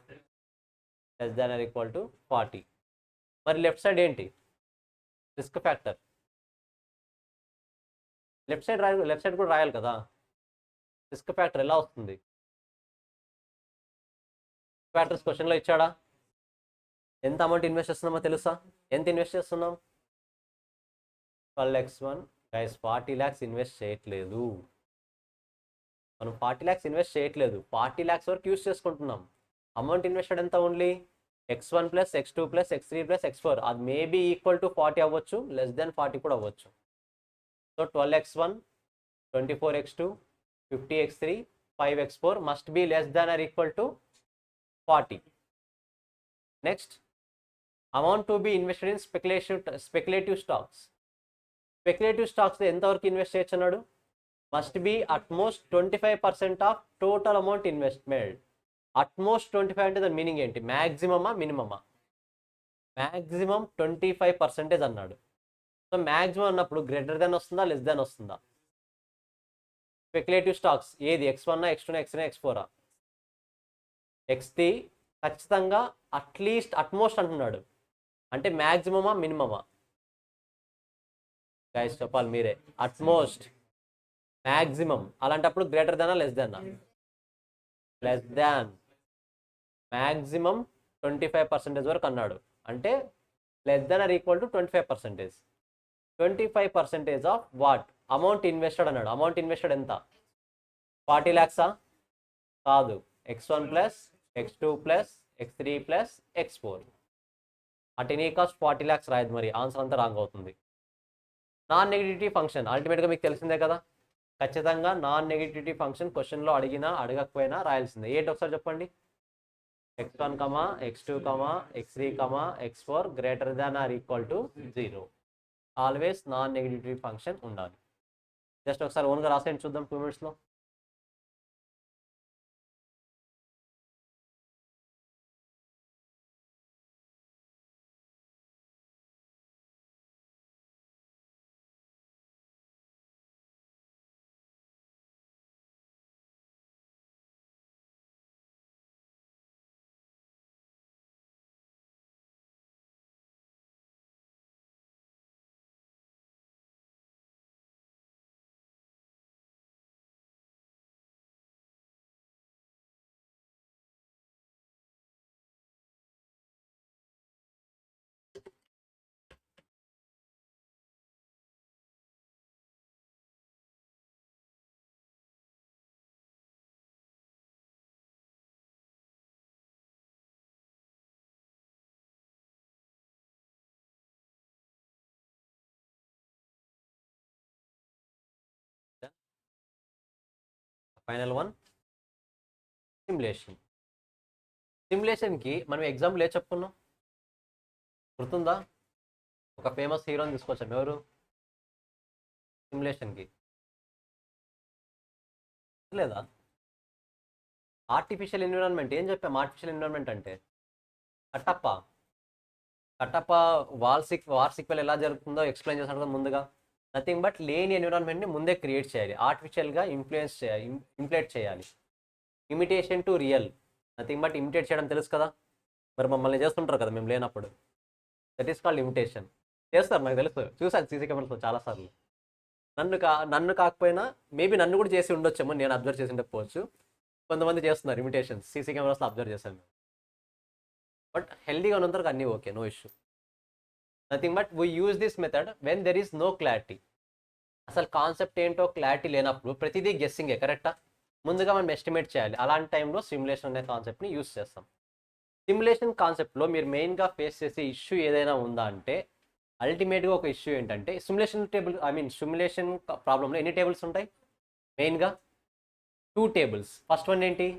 less than or equal to 40. మరి left side ఏంటి, రిస్క్ ఫ్యాక్టర్, లెఫ్ట్ సైడ్ కూడా రాయాలి కదా, రిస్క్ ఫ్యాక్టర్ ఎలా వస్తుంది, ఫ్యాక్టర్స్ క్వశ్చన్లో ఇచ్చాడా, ఎంత అమౌంట్ ఇన్వెస్ట్ చేస్తున్నామో తెలుసా, ఎంత ఇన్వెస్ట్ చేస్తున్నాం, 12x1, గైస్ 40 lakhs ఇన్వెస్ట్ చేయట్లేదు, మనం 40 lakhs ఇన్వెస్ట్ చేయట్లేదు, 40 lakhs వరకు యూస్ చేసుకుంటున్నాం. అమౌంట్ ఇన్వెస్టెడ్ ఎంత, only x1 plus x2 plus x3 plus x4, అది మేబీ ఈక్వల్ టు 40 అవ్వచ్చు, లెస్ దెన్ 40 కూడా అవ్వచ్చు. So 12x1, 24x2, 50x3, 5x4 must be less than or equal to 40. Next, amount to be invested in speculative stocks. Speculative stocks ఎంతవరకు invest చేయొచ్చు అన్నాడు, must be utmost 25% of total amount investment. Utmost 25 అంటే దాని meaning ఏంటి, మ్యాక్సిమమా మినిమమా, maximum 25% అన్నాడు. So maximum అన్నప్పుడు greater than వస్తుందా less than వస్తుందా, స్పెక్యులేటివ్ స్టాక్స్ ఏది, x1, x2, x3, x4, x3 ఖచ్చితంగా అట్లీస్ట్ అట్మోస్ట్ అంటున్నాడు, అంటే మ్యాక్సిమమా మినిమమా, గైస్ చెప్పాలి మీరే, అట్మోస్ట్, మ్యాక్సిమం, అలాంటప్పుడు గ్రేటర్ దెనా లెస్ దెనా, లెస్ దాన్, మ్యాక్సిమం 25% వరకు అన్నాడు, అంటే less than or equal to 25%. 25% of what, amount invested అన్నాడు, అమౌంట్ ఇన్వెస్టెడ్ ఎంత, 40 lakhs కాదు, x1 plus x2 plus x3 plus x4, at any cost 40 lakhs రాయదు, మరి ఆన్సర్ అంతా రాంగ్ అవుతుంది. నాన్ నెగిటివిటీ ఫంక్షన్ అల్టిమేట్గా మీకు తెలిసిందే కదా, ఖచ్చితంగా నాన్ నెగిటివిటీ ఫంక్షన్ క్వశ్చన్లో అడిగినా అడగకపోయినా రాయాల్సిందే. ఏంటి ఒకసారి చెప్పండి, x1, x2, x3, x4 greater than or equal to 0. Always non negative function ఉండాలి. జస్ట్ ఒకసారి ఓన్గా రాసేయండి చూద్దాం 2 minutesలో. Final one simulation. సిమ్యులేషన్కి మనం ఎగ్జాంపుల్ ఏ చెప్పుకున్నాం గుర్తుందా? ఒక ఫేమస్ హీరోని తీసుకొచ్చాం, ఎవరు? సిమ్యులేషన్కి లేదా? Artificial environment. ఏం చెప్పాం ఆర్టిఫిషియల్ ఎన్విరాన్మెంట్ అంటే? కట్టప్ప. కట్టప్ప వార్ సీక్వెల్ ఎలా జరుగుతుందో ఎక్స్ప్లెయిన్ చేశాను కదా ముందుగా. నథింగ్ బట్ లేని ఎన్విరాన్మెంట్ని ముందే క్రియేట్ చేయాలి, ఆర్టిఫిషియల్గా ఇంప్లేట్ చేయాలి. Imitation to real. Nothing but imitate చేయడం తెలుసు కదా, మరి మమ్మల్ని చేస్తుంటారు కదా మేము లేనప్పుడు. That is called imitation. చేస్తారు, నాకు తెలుసు, చూసాను సీసీ కెమెరాస్లో చాలాసార్లు. నన్ను కాకపోయినా మేబీ నన్ను కూడా చేసి ఉండొచ్చేమో, నేను అబ్జర్వ్ చేసి ఉండకపోవచ్చు. కొంతమంది చేస్తున్నారు ఇమిటేషన్, సీసీ కెమెరాస్లో అబ్జర్వ్ చేశాను. బట్ హెల్దీగా ఉన్నంతవరకు అన్నీ okay, no issue. Nothing but we use this method when there is no clarity. అసలు కాన్సెప్ట్ ఏంటో క్లారిటీ లేనప్పుడు ప్రతిదీ గెస్సింగే, కరెక్టా? ముందుగా మనం ఎస్టిమేట్ చేయాలి. అలాంటి టైంలో సిమ్యులేషన్ అనే కాన్సెప్ట్ని యూజ్ చేస్తాం. సిమ్యులేషన్ కాన్సెప్ట్లో మీరు మెయిన్గా ఫేస్ చేసే ఇష్యూ ఏదైనా ఉందా అంటే, అల్టిమేట్గా ఒక ఇష్యూ ఏంటంటే సిమ్యులేషన్ ప్రాబ్లంలో ఎన్ని టేబుల్స్ ఉంటాయి? మెయిన్గా 2 tables. ఫస్ట్ వన్ ఏంటి?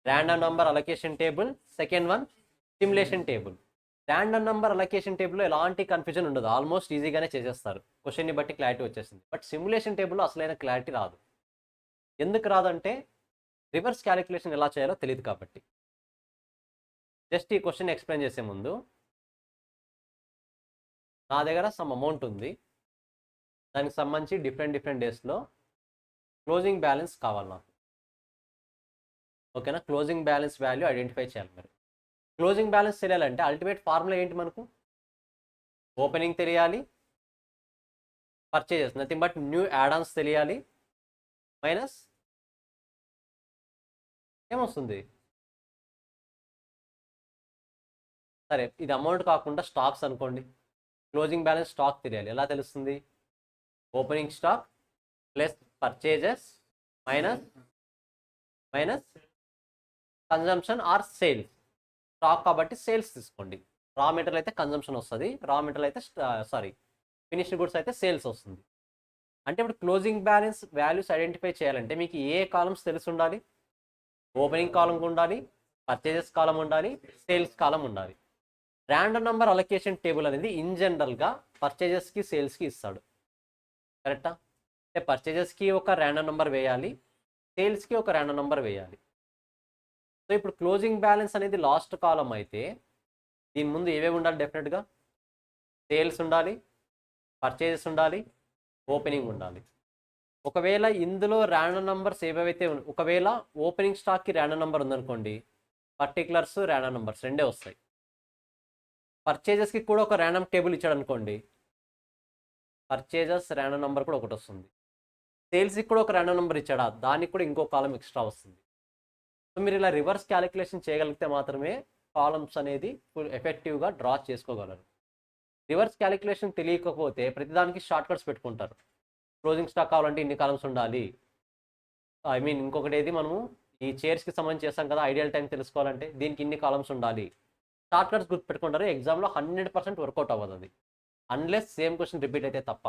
Random number allocation table. Second one simulation table. Random number allocation టేబుల్లో ఎలాంటి కన్ఫ్యూజన్ ఉండదు, ఆల్మోస్ట్ ఈజీగానే చేసేస్తారు, క్వశ్చన్ని బట్టి క్లారిటీ వచ్చేసింది. బట్ సిమ్యులేషన్ టేబుల్లో అసలైన క్లారిటీ రాదు. ఎందుకు రాదంటే రివర్స్ క్యాలిక్యులేషన్ ఎలా చేయాలో తెలియదు కాబట్టి. జస్ట్ ఈ క్వశ్చన్ ఎక్స్ప్లెయిన్ చేసే ముందు, నా దగ్గర సమ్ అమౌంట్ ఉంది, దానికి సంబంధించి డిఫరెంట్ డేస్లో క్లోజింగ్ బ్యాలెన్స్ కావాలి నాకు. ఓకేనా? క్లోజింగ్ బ్యాలెన్స్ వాల్యూ ఐడెంటిఫై చేయాలి. మరి క్లోజింగ్ బ్యాలెన్స్ తెలియాలంటే అల్టిమేట్ ఫార్ములా ఏంటి మనకు? ఓపెనింగ్ తెలియాలి, purchases nothing but new add-Ann's తెలియాలి, మైనస్ ఏమొస్తుంది? సరే, ఇది అమౌంట్ కాకుండా స్టాక్స్ అనుకోండి. క్లోజింగ్ బ్యాలెన్స్ స్టాక్ తెలియాలి, ఎలా తెలుస్తుంది? Opening stock plus purchases minus consumption or sales. Stock కాబట్టి సేల్స్ తీసుకోండి. రా మెటీరియల్ అయితే కన్జంప్షన్ వస్తుంది, ఫినిష్డ్ గుడ్స్ అయితే సేల్స్ వస్తుంది. అంటే ఇప్పుడు క్లోజింగ్ బ్యాలెన్స్ వాల్యూస్ ఐడెంటిఫై చేయాలంటే మీకు ఏ కాలమ్స్ తెలిసి ఉండాలి? ఓపెనింగ్ కాలం ఉండాలి, పర్చేజెస్ కాలం ఉండాలి, సేల్స్ కాలం ఉండాలి. ర్యాండమ్ నంబర్ అలొకేషన్ టేబుల్ అనేది ఇన్ జనరల్గా పర్చేజెస్కి సేల్స్కి ఇస్తాడు, కరెక్టా? అంటే పర్చేజెస్కి ఒక ర్యాండమ్ నెంబర్ వేయాలి, సేల్స్కి ఒక ర్యాండమ్ నెంబర్ వేయాలి. సో ఇప్పుడు క్లోజింగ్ బ్యాలెన్స్ అనేది లాస్ట్ కాలం అయితే దీని ముందు ఏవేవి ఉండాలి? డెఫినెట్గా సేల్స్ ఉండాలి, పర్చేజెస్ ఉండాలి, ఓపెనింగ్ ఉండాలి. ఒకవేళ ఇందులో ర్యాండమ్ నంబర్స్ ఏవైతే ఒకవేళ ఓపెనింగ్ స్టాక్కి ర్యాండమ్ నెంబర్ ఉందనుకోండి, పర్టికులర్స్ ర్యాండమ్ నెంబర్స్ రెండే వస్తాయి. పర్చేజెస్కి కూడా ఒక ర్యాండమ్ టేబుల్ ఇచ్చాడు అనుకోండి, పర్చేజెస్ ర్యాండమ్ నెంబర్ కూడా ఒకటి వస్తుంది. సేల్స్కి కూడా ఒక ర్యాండమ్ నెంబర్ ఇచ్చాడా, దానికి కూడా ఇంకో కాలం ఎక్స్ట్రా వస్తుంది. సో మీరు ఇలా రివర్స్ క్యాలిక్యులేషన్ చేయగలిగితే మాత్రమే కాలమ్స్ అనేది ఫుల్ ఎఫెక్టివ్గా డ్రా చేసుకోగలరు. రివర్స్ క్యాలిక్యులేషన్ తెలియకపోతే ప్రతిదానికి షార్ట్ కట్స్ పెట్టుకుంటారు. క్లోజింగ్ స్టాక్ కావాలంటే ఇన్ని కాలమ్స్ ఉండాలి, ఇంకొకటి ఏది, మనము ఈ చైర్స్కి సంబంధించి చేస్తాం కదా, ఐడియల్ టైం తెలుసుకోవాలంటే దీనికి ఇన్ని కాలమ్స్ ఉండాలి. షార్ట్ కట్స్ గుర్తు పెట్టుకుంటారు, ఎగ్జామ్లో 100% వర్కౌట్ అవ్వదు అది, అన్లెస్ సేమ్ క్వశ్చన్ రిపీట్ అయితే తప్ప.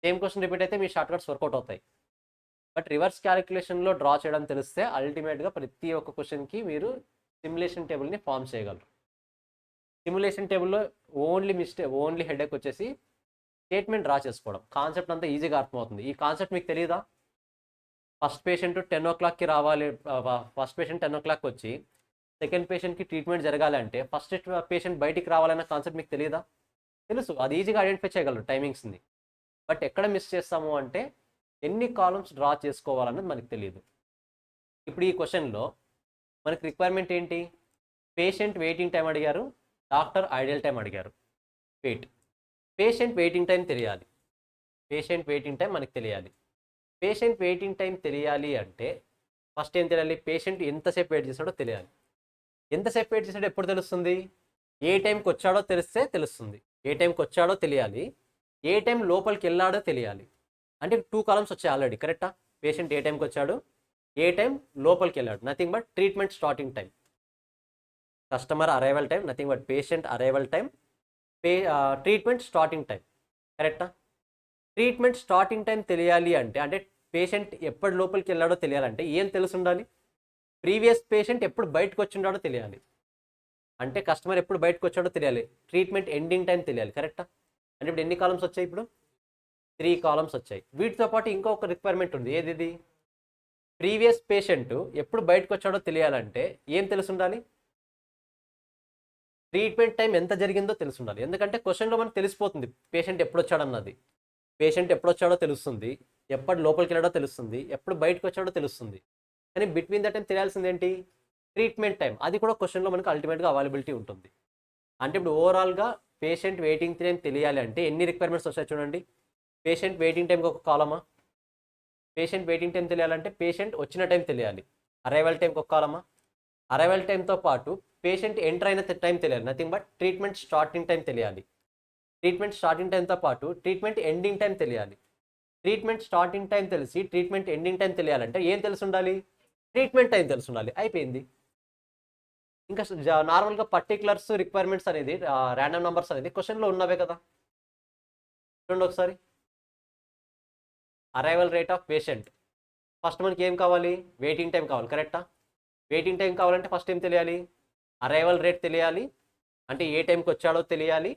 సేమ్ క్వశ్చన్ రిపీట్ అయితే మీ షార్ట్ కట్స్ వర్కౌట్ అవుతాయి. బట్ రివర్స్ క్యాలిక్యులేషన్లో డ్రా చేయడం తెలిస్తే అల్టిమేట్గా ప్రతి ఒక్క క్వశ్చన్కి మీరు సిమ్యులేషన్ టేబుల్ని ఫామ్ చేయగలరు. సిమ్యులేషన్ టేబుల్లో ఓన్లీ హెడేక్ వచ్చేసి స్టేట్మెంట్ డ్రా చేసుకోవడం. కాన్సెప్ట్ అంతా ఈజీగా అర్థమవుతుంది. ఈ కాన్సెప్ట్ మీకు తెలియదా? ఫస్ట్ పేషెంట్ 10 o'clockకి రావాలి, ఫస్ట్ పేషెంట్ 10 o'clock వచ్చి సెకండ్ పేషెంట్కి ట్రీట్మెంట్ జరగాలంటే ఫస్ట్ పేషెంట్ బయటికి రావాలన్న కాన్సెప్ట్ మీకు తెలియదా? తెలుసు, అది ఈజీగా ఐడెంటిఫై చేయగలరు టైమింగ్స్ని. బట్ ఎక్కడ మిస్ చేస్తాము అంటే ఎన్ని కాలమ్స్ డ్రా చేసుకోవాలన్నది మనకు తెలియదు. ఇప్పుడు ఈ క్వశ్చన్లో మనకి రిక్వైర్మెంట్ ఏంటి? పేషెంట్ వెయిటింగ్ టైం అడిగారు, డాక్టర్ ఐడియల్ టైం అడిగారు. పేషెంట్ వెయిటింగ్ టైం తెలియాలి. పేషెంట్ వెయిటింగ్ టైం మనకు తెలియాలి. పేషెంట్ వెయిటింగ్ టైం తెలియాలి అంటే ఫస్ట్ ఏం తెలియాలి? పేషెంట్ ఎంతసేపు వెయిట్ చేశాడో తెలియాలి. ఎంతసేపు వెయిట్ చేశాడో ఎప్పుడు తెలుస్తుంది? ఏ టైంకి వచ్చాడో తెలిస్తే తెలుస్తుంది. ఏ టైంకి వచ్చాడో తెలియాలి, ఏ టైం లోపలికి వెళ్ళాడో తెలియాలి. అంటే 2 కాలమ్స్ వచ్చాయి ఆల్రెడీ, కరెక్టా? పేషెంట్ ఏ టైంకి వచ్చాడు, ఏ టైం లోపలికి వెళ్ళాడు. Nothing but treatment starting time. Customer arrival time nothing but patient arrival time, treatment starting time, కరెక్టా? ట్రీట్మెంట్ స్టార్టింగ్ టైం తెలియాలి అంటే పేషెంట్ ఎప్పటి లోపలికి వెళ్ళాడో తెలియాలంటే ఏం తెలిసి ఉండాలి? ప్రీవియస్ పేషెంట్ ఎప్పుడు బయటకు వచ్చి ఉండాడో తెలియాలి. అంటే కస్టమర్ ఎప్పుడు బయటకు వచ్చాడో తెలియాలి. ట్రీట్మెంట్ ఎండింగ్ టైం తెలియాలి, కరెక్టా? అంటే ఇప్పుడు ఎన్ని కాలమ్స్ వచ్చాయి? ఇప్పుడు 3 కాలమ్స్ వచ్చాయి. వీటితో పాటు ఇంకొక రిక్వైర్మెంట్ ఉంది. ఏది? ప్రీవియస్ పేషెంట్ ఎప్పుడు బయటకు వచ్చాడో తెలియాలంటే ఏం తెలిసి ఉండాలి? ట్రీట్మెంట్ టైం ఎంత జరిగిందో తెలిసి ఉండాలి. ఎందుకంటే క్వశ్చన్లో మనకు తెలిసిపోతుంది పేషెంట్ ఎప్పుడు వచ్చాడన్నది. పేషెంట్ ఎప్పుడు వచ్చాడో తెలుస్తుంది, ఎప్పటి లోపలికి వెళ్ళాడో తెలుస్తుంది, ఎప్పుడు బయటకు వచ్చాడో తెలుస్తుంది. కానీ బిట్వీన్ ద టైం తెలియాల్సింది ఏంటి? Treatment time. అది కూడా క్వశ్చన్లో మనకు అల్టిమేట్గా అవైలబిలిటీ ఉంటుంది. అంటే ఇప్పుడు ఓవరాల్గా పేషెంట్ వెయిటింగ్ టైం తెలియాలి అంటే ఎన్ని రిక్వైర్మెంట్స్ వస్తాయి చూడండి. పేషెంట్ వెయిటింగ్ టైంకి ఒక కాలమా? పేషెంట్ వెయిటింగ్ టైం తెలియాలంటే పేషెంట్ వచ్చిన టైం తెలియాలి. అరైవల్ టైంకి ఒక కాలమా? అరైవల్ టైంతో పాటు పేషెంట్ ఎంటర్ అయిన టైం తెలియాలి. Nothing but treatment starting time తెలియాలి. ట్రీట్మెంట్ స్టార్టింగ్ టైంతో పాటు ట్రీట్మెంట్ ఎండింగ్ టైం తెలియాలి. ట్రీట్మెంట్ స్టార్టింగ్ టైం తెలిసి ట్రీట్మెంట్ ఎండింగ్ టైం తెలియాలంటే ఏం తెలిసి ఉండాలి? ట్రీట్మెంట్ టైం తెలిసి ఉండాలి. అయిపోయింది. ఇంకా నార్మల్గా పర్టికులర్స్ రిక్వైర్మెంట్స్ అనేది ర్యాండమ్ నెంబర్స్ అనేది క్వశ్చన్లో ఉన్నవే కదా. చూడండి ఒకసారి. Arrival rate of patient. First మనకి ఏం కావాలి? వెయిటింగ్ టైం కావాలి, కరెక్టా? వెయిటింగ్ టైం కావాలంటే ఫస్ట్ ఏం తెలియాలి? అరైవల్ రేట్ తెలియాలి, అంటే ఏ టైంకి వచ్చాడో తెలియాలి,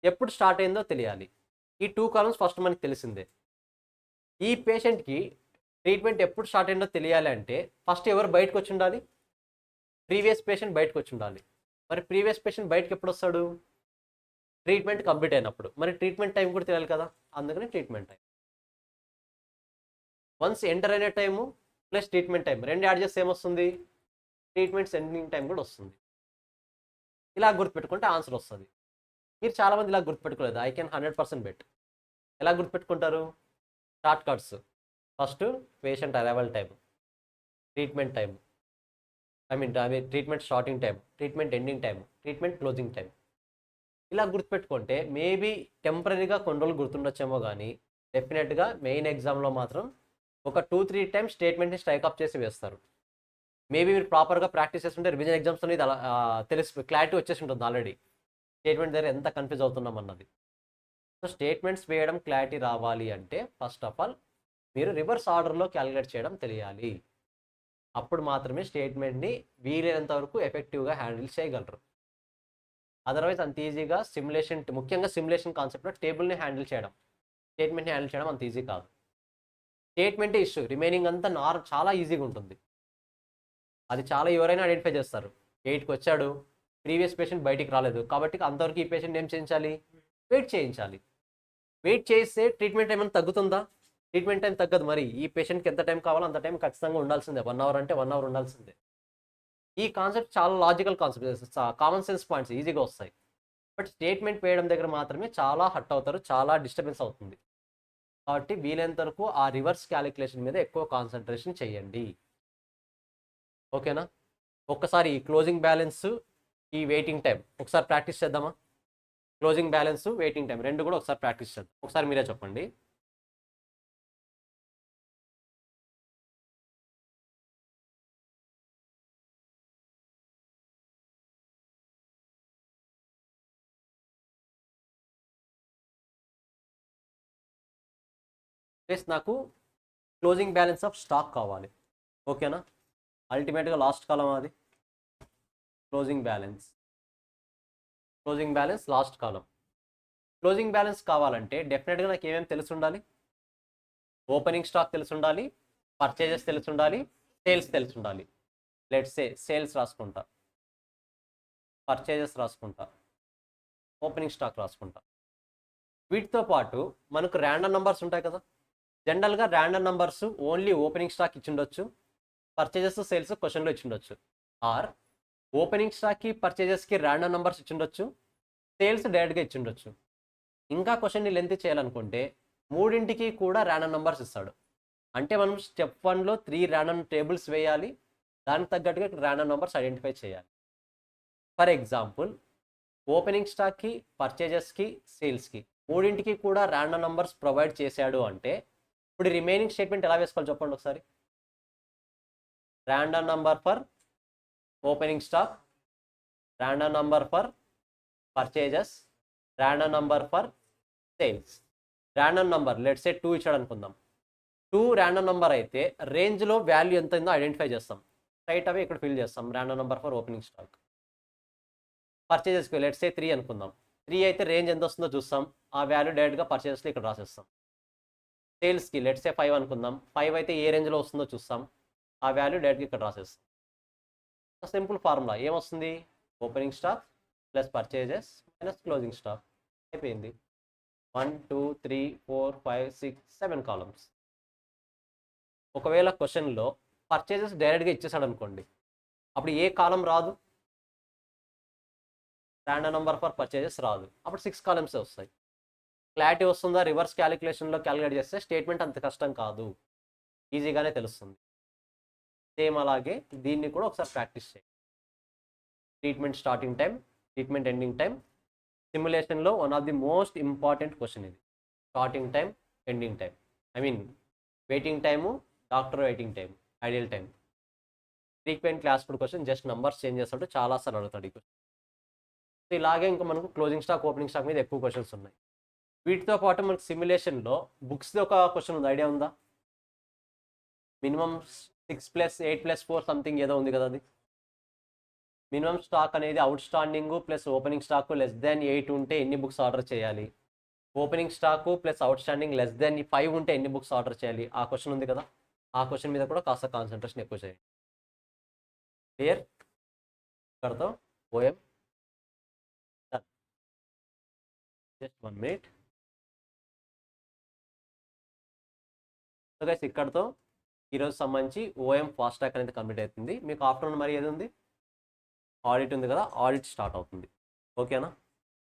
ఎప్పుడు స్టార్ట్ అయిందో తెలియాలి. ఈ 2 కాలమ్స్ ఫస్ట్ మనకి తెలిసిందే. ఈ పేషెంట్కి ట్రీట్మెంట్ ఎప్పుడు స్టార్ట్ అయిందో తెలియాలి అంటే ఫస్ట్ ఎవరు బయటకు వచ్చి ఉండాలి? ప్రీవియస్ పేషెంట్ బయటకు వచ్చి ఉండాలి. మరి ప్రీవియస్ పేషెంట్ బయటకు ఎప్పుడు వస్తాడు? ట్రీట్మెంట్ కంప్లీట్ అయినప్పుడు. మరి ట్రీట్మెంట్ టైం కూడా తెలియాలి కదా, అందుకని ట్రీట్మెంట్ టైం. వన్స్ ఎంటర్ అయిన టైము ప్లస్ ట్రీట్మెంట్ టైం రెండు యాడ్ చేస్తే ఏమొస్తుంది? ట్రీట్మెంట్ ఎండింగ్ టైం కూడా వస్తుంది. ఇలా గుర్తుపెట్టుకుంటే ఆన్సర్ వస్తుంది. మీరు చాలామంది ఇలా గుర్తుపెట్టుకోలేదు. I can 100% bet. ఎలా గుర్తుపెట్టుకుంటారు? Short cuts. First patient arrival time, treatment time, I mean treatment starting time, treatment ending time, treatment closing time. ఇలా గుర్తుపెట్టుకుంటే మేబీ టెంపరీగా కొన్ని రోజులు గుర్తుండొచ్చేమో కానీ డెఫినెట్గా మెయిన్ ఎగ్జామ్లో మాత్రం ఒక 2-3 టైమ్స్ స్టేట్మెంట్ని స్ట్రైక్అప్ చేసి వేస్తారు. మేబీ మీరు ప్రాపర్గా ప్రాక్టీస్ చేస్తుంటే రివిజన్ ఎగ్జామ్స్ అనేది అలా తెలిసి క్లారిటీ వచ్చేసి ఉంటుంది ఆల్రెడీ. స్టేట్మెంట్ దగ్గర ఎంత కన్ఫ్యూజ్ అవుతున్నాం అన్నది. సో స్టేట్మెంట్స్ వేయడం క్లారిటీ రావాలి అంటే ఫస్ట్ ఆఫ్ ఆల్ మీరు రివర్స్ ఆర్డర్లో క్యాలిక్యులేట్ చేయడం తెలియాలి. అప్పుడు మాత్రమే స్టేట్మెంట్ని వీలైనంత వరకు ఎఫెక్టివ్గా హ్యాండిల్ చేయగలరు. అదర్వైజ్ అంత ఈజీగా సిమ్యులేషన్, ముఖ్యంగా సిమ్యులేషన్ కాన్సెప్ట్లో టేబుల్ని హ్యాండిల్ చేయడం, స్టేట్మెంట్ని హ్యాండిల్ చేయడం అంత ఈజీ కాదు. స్టేట్మెంటే ఇష్యూ, రిమైనింగ్ అంతా చాలా ఈజీగా ఉంటుంది. అది చాలా ఎవరైనా ఐడెంటిఫై చేస్తారు. 8కి వచ్చాడు, ప్రీవియస్ పేషెంట్ బయటికి రాలేదు, కాబట్టి అంతవరకు ఈ పేషెంట్ ఏం చేయించాలి? వెయిట్ చేయించాలి. వెయిట్ చేస్తే ట్రీట్మెంట్ ఏమైనా తగ్గుతుందా? ట్రీట్మెంట్ టైం తగ్గదు. మరి ఈ పేషెంట్కి ఎంత టైం కావాలో అంత టైం ఖచ్చితంగా ఉండాల్సిందే. 1 అవర్ అంటే 1 అవర్ ఉండాల్సిందే. ఈ కాన్సెప్ట్ చాలా logical concept, common sense points ఈజీగా వస్తాయి. బట్ స్టేట్మెంట్ వేయడం దగ్గర మాత్రమే చాలా హట్ అవుతారు, చాలా డిస్టర్బెన్స్ అవుతుంది. కాబట్టి వీలైనంత వరకు ఆ రివర్స్ క్యాలిక్యులేషన్ మీద ఎక్కువ కాన్సన్ట్రేషన్ చేయండి. ఓకేనా? ఒక్కసారి ఈ క్లోజింగ్ బ్యాలెన్స్, ఈ వెయిటింగ్ టైం ఒకసారి ప్రాక్టీస్ చేద్దామా? క్లోజింగ్ బ్యాలెన్స్, వెయిటింగ్ టైం రెండు కూడా ఒకసారి ప్రాక్టీస్ చేద్దాం. ఒకసారి మీరే చెప్పండి. ప్లస్ నాకు క్లోజింగ్ బ్యాలెన్స్ ఆఫ్ స్టాక్ కావాలి. ఓకేనా? అల్టిమేట్గా లాస్ట్ కాలం అది క్లోజింగ్ బ్యాలెన్స్ లాస్ట్ కాలం. క్లోజింగ్ బ్యాలెన్స్ కావాలంటే డెఫినెట్గా నాకు ఏమేమి తెలిసి ఉండాలి? ఓపెనింగ్ స్టాక్ తెలిసి ఉండాలి, పర్చేజెస్ తెలిసి ఉండాలి, సేల్స్ తెలిసి ఉండాలి. లెట్స్ సే సేల్స్ రాసుకుంటా, పర్చేజెస్ రాసుకుంటా, ఓపెనింగ్ స్టాక్ రాసుకుంటా. వీటితో పాటు మనకు ర్యాండమ్ నంబర్స్ ఉంటాయి కదా. జనరల్గా random numbers only opening stock ఇచ్చిండొచ్చు, పర్చేజెస్ సేల్స్ క్వశ్చన్లో ఇచ్చిండొచ్చు. ఆర్ ఓపెనింగ్ స్టాక్కి పర్చేజెస్కి ర్యాండమ్ నంబర్స్ ఇచ్చిండొచ్చు, సేల్స్ డైరెక్ట్గా ఇచ్చిండొచ్చు. ఇంకా క్వశ్చన్ని లెంత్ చేయాలనుకుంటే మూడింటికి కూడా ర్యాండమ్ నంబర్స్ ఇస్తాడు. అంటే మనం స్టెప్ 1లో 3 ర్యాండమ్ టేబుల్స్ వేయాలి, దానికి తగ్గట్టుగా ర్యాండమ్ నంబర్స్ ఐడెంటిఫై చేయాలి. ఫర్ ఎగ్జాంపుల్ ఓపెనింగ్ స్టాక్కి, పర్చేజెస్కి, సేల్స్కి మూడింటికి కూడా ర్యాండమ్ నంబర్స్ ప్రొవైడ్ చేశాడు అంటే ఇప్పుడు రిమైనింగ్ స్టేట్మెంట్ ఎలా వేసుకోవాలి చెప్పండి ఒకసారి. Random number for opening stock, random number for purchases, random number for sales. Random number let's say 2 ఇచ్చాడు అనుకుందాం. 2 ర్యాండమ్ నంబర్ అయితే రేంజ్లో వాల్యూ ఎంత ఉందో ఐడెంటిఫై చేస్తాం, రైట్ అవే ఇక్కడ ఫిల్ చేస్తాం random number for opening stock. పర్చేజెస్కి లెట్స్ సే 3 అనుకుందాం. 3 అయితే రేంజ్ ఎంత వస్తుందో చూస్తాం, ఆ వాల్యూ డైరెక్ట్గా పర్చేజెస్లో ఇక్కడ రాసేస్తాం. సేల్స్కి లెట్స్ సే 5 అనుకుందాం. 5 అయితే ఏ రేంజ్లో వస్తుందో చూస్తాం, ఆ వాల్యూ డైరెక్ట్గా ఇక్కడ రాసేస్తాం. సింపుల్ ఫార్ములా ఏమొస్తుంది? Opening stock plus purchases minus closing stock. అయిపోయింది. 1 2 3 4 5 6 7 కాలమ్స్. ఒకవేళ క్వశ్చన్లో పర్చేజెస్ డైరెక్ట్గా ఇచ్చేసాడు అనుకోండి, అప్పుడు ఏ కాలం రాదు? ర్యాండమ్ నంబర్ ఫర్ పర్చేజెస్ రాదు, అప్పుడు 6 కాలమ్సే వస్తాయి. క్లారిటీ వస్తుందా? రివర్స్ క్యాలిక్యులేషన్లో క్యాలిక్యులేట్ చేస్తే స్టేట్మెంట్ అంత కష్టం కాదు, ఈజీగానే తెలుస్తుంది. సేమ్ అలాగే దీన్ని కూడా ఒకసారి ప్రాక్టీస్ చేయండి. Treatment starting time, treatment ending time. సిమ్యులేషన్లో one of the most important question ఇది. Starting time, ending time, waiting time, doctor waiting time, ideal time. Frequent క్లాస్ఫుడ్ క్వశ్చన్, జస్ట్ నంబర్స్ చేంజ్ చేస్తాడు, చాలాసార్లు అడుగుతాడు ఈ క్వశ్చన్. సో ఇలాగే ఇంకా మనకు క్లోజింగ్ స్టాక్, ఓపెనింగ్ స్టాక్ మీద ఎక్కువ క్వశ్చన్స్ ఉన్నాయి. వీటితో పాటు మనకు సిమ్యులేషన్లో బుక్స్ది ఒక క్వశ్చన్ ఉంది, ఐడియా ఉందా? మినిమం 6 + 8 + 4 సంథింగ్ ఏదో ఉంది కదా. అది మినిమం స్టాక్ అనేది out standing plus opening stock <8 ఉంటే ఎన్ని బుక్స్ ఆర్డర్ చేయాలి, opening stock plus out standing <5 ఉంటే ఎన్ని బుక్స్ ఆర్డర్ చేయాలి, ఆ క్వశ్చన్ ఉంది కదా. ఆ క్వశ్చన్ మీద కూడా కాస్త కాన్సన్ట్రేషన్ ఎక్కువ చేయండి. క్లియర్? ఇక్కడతో OM just 1 minute. So guys ఇక్కడతో ఈరోజు సంబంధించి ఓఎం ఫాస్ట్ ట్రాక్ అనేది కంప్లీట్ అవుతుంది. మీకు ఆఫ్టర్నూన్ మరి ఏది ఉంది? ఆడిట్ ఉంది కదా, ఆడిట్ స్టార్ట్ అవుతుంది. ఓకేనా?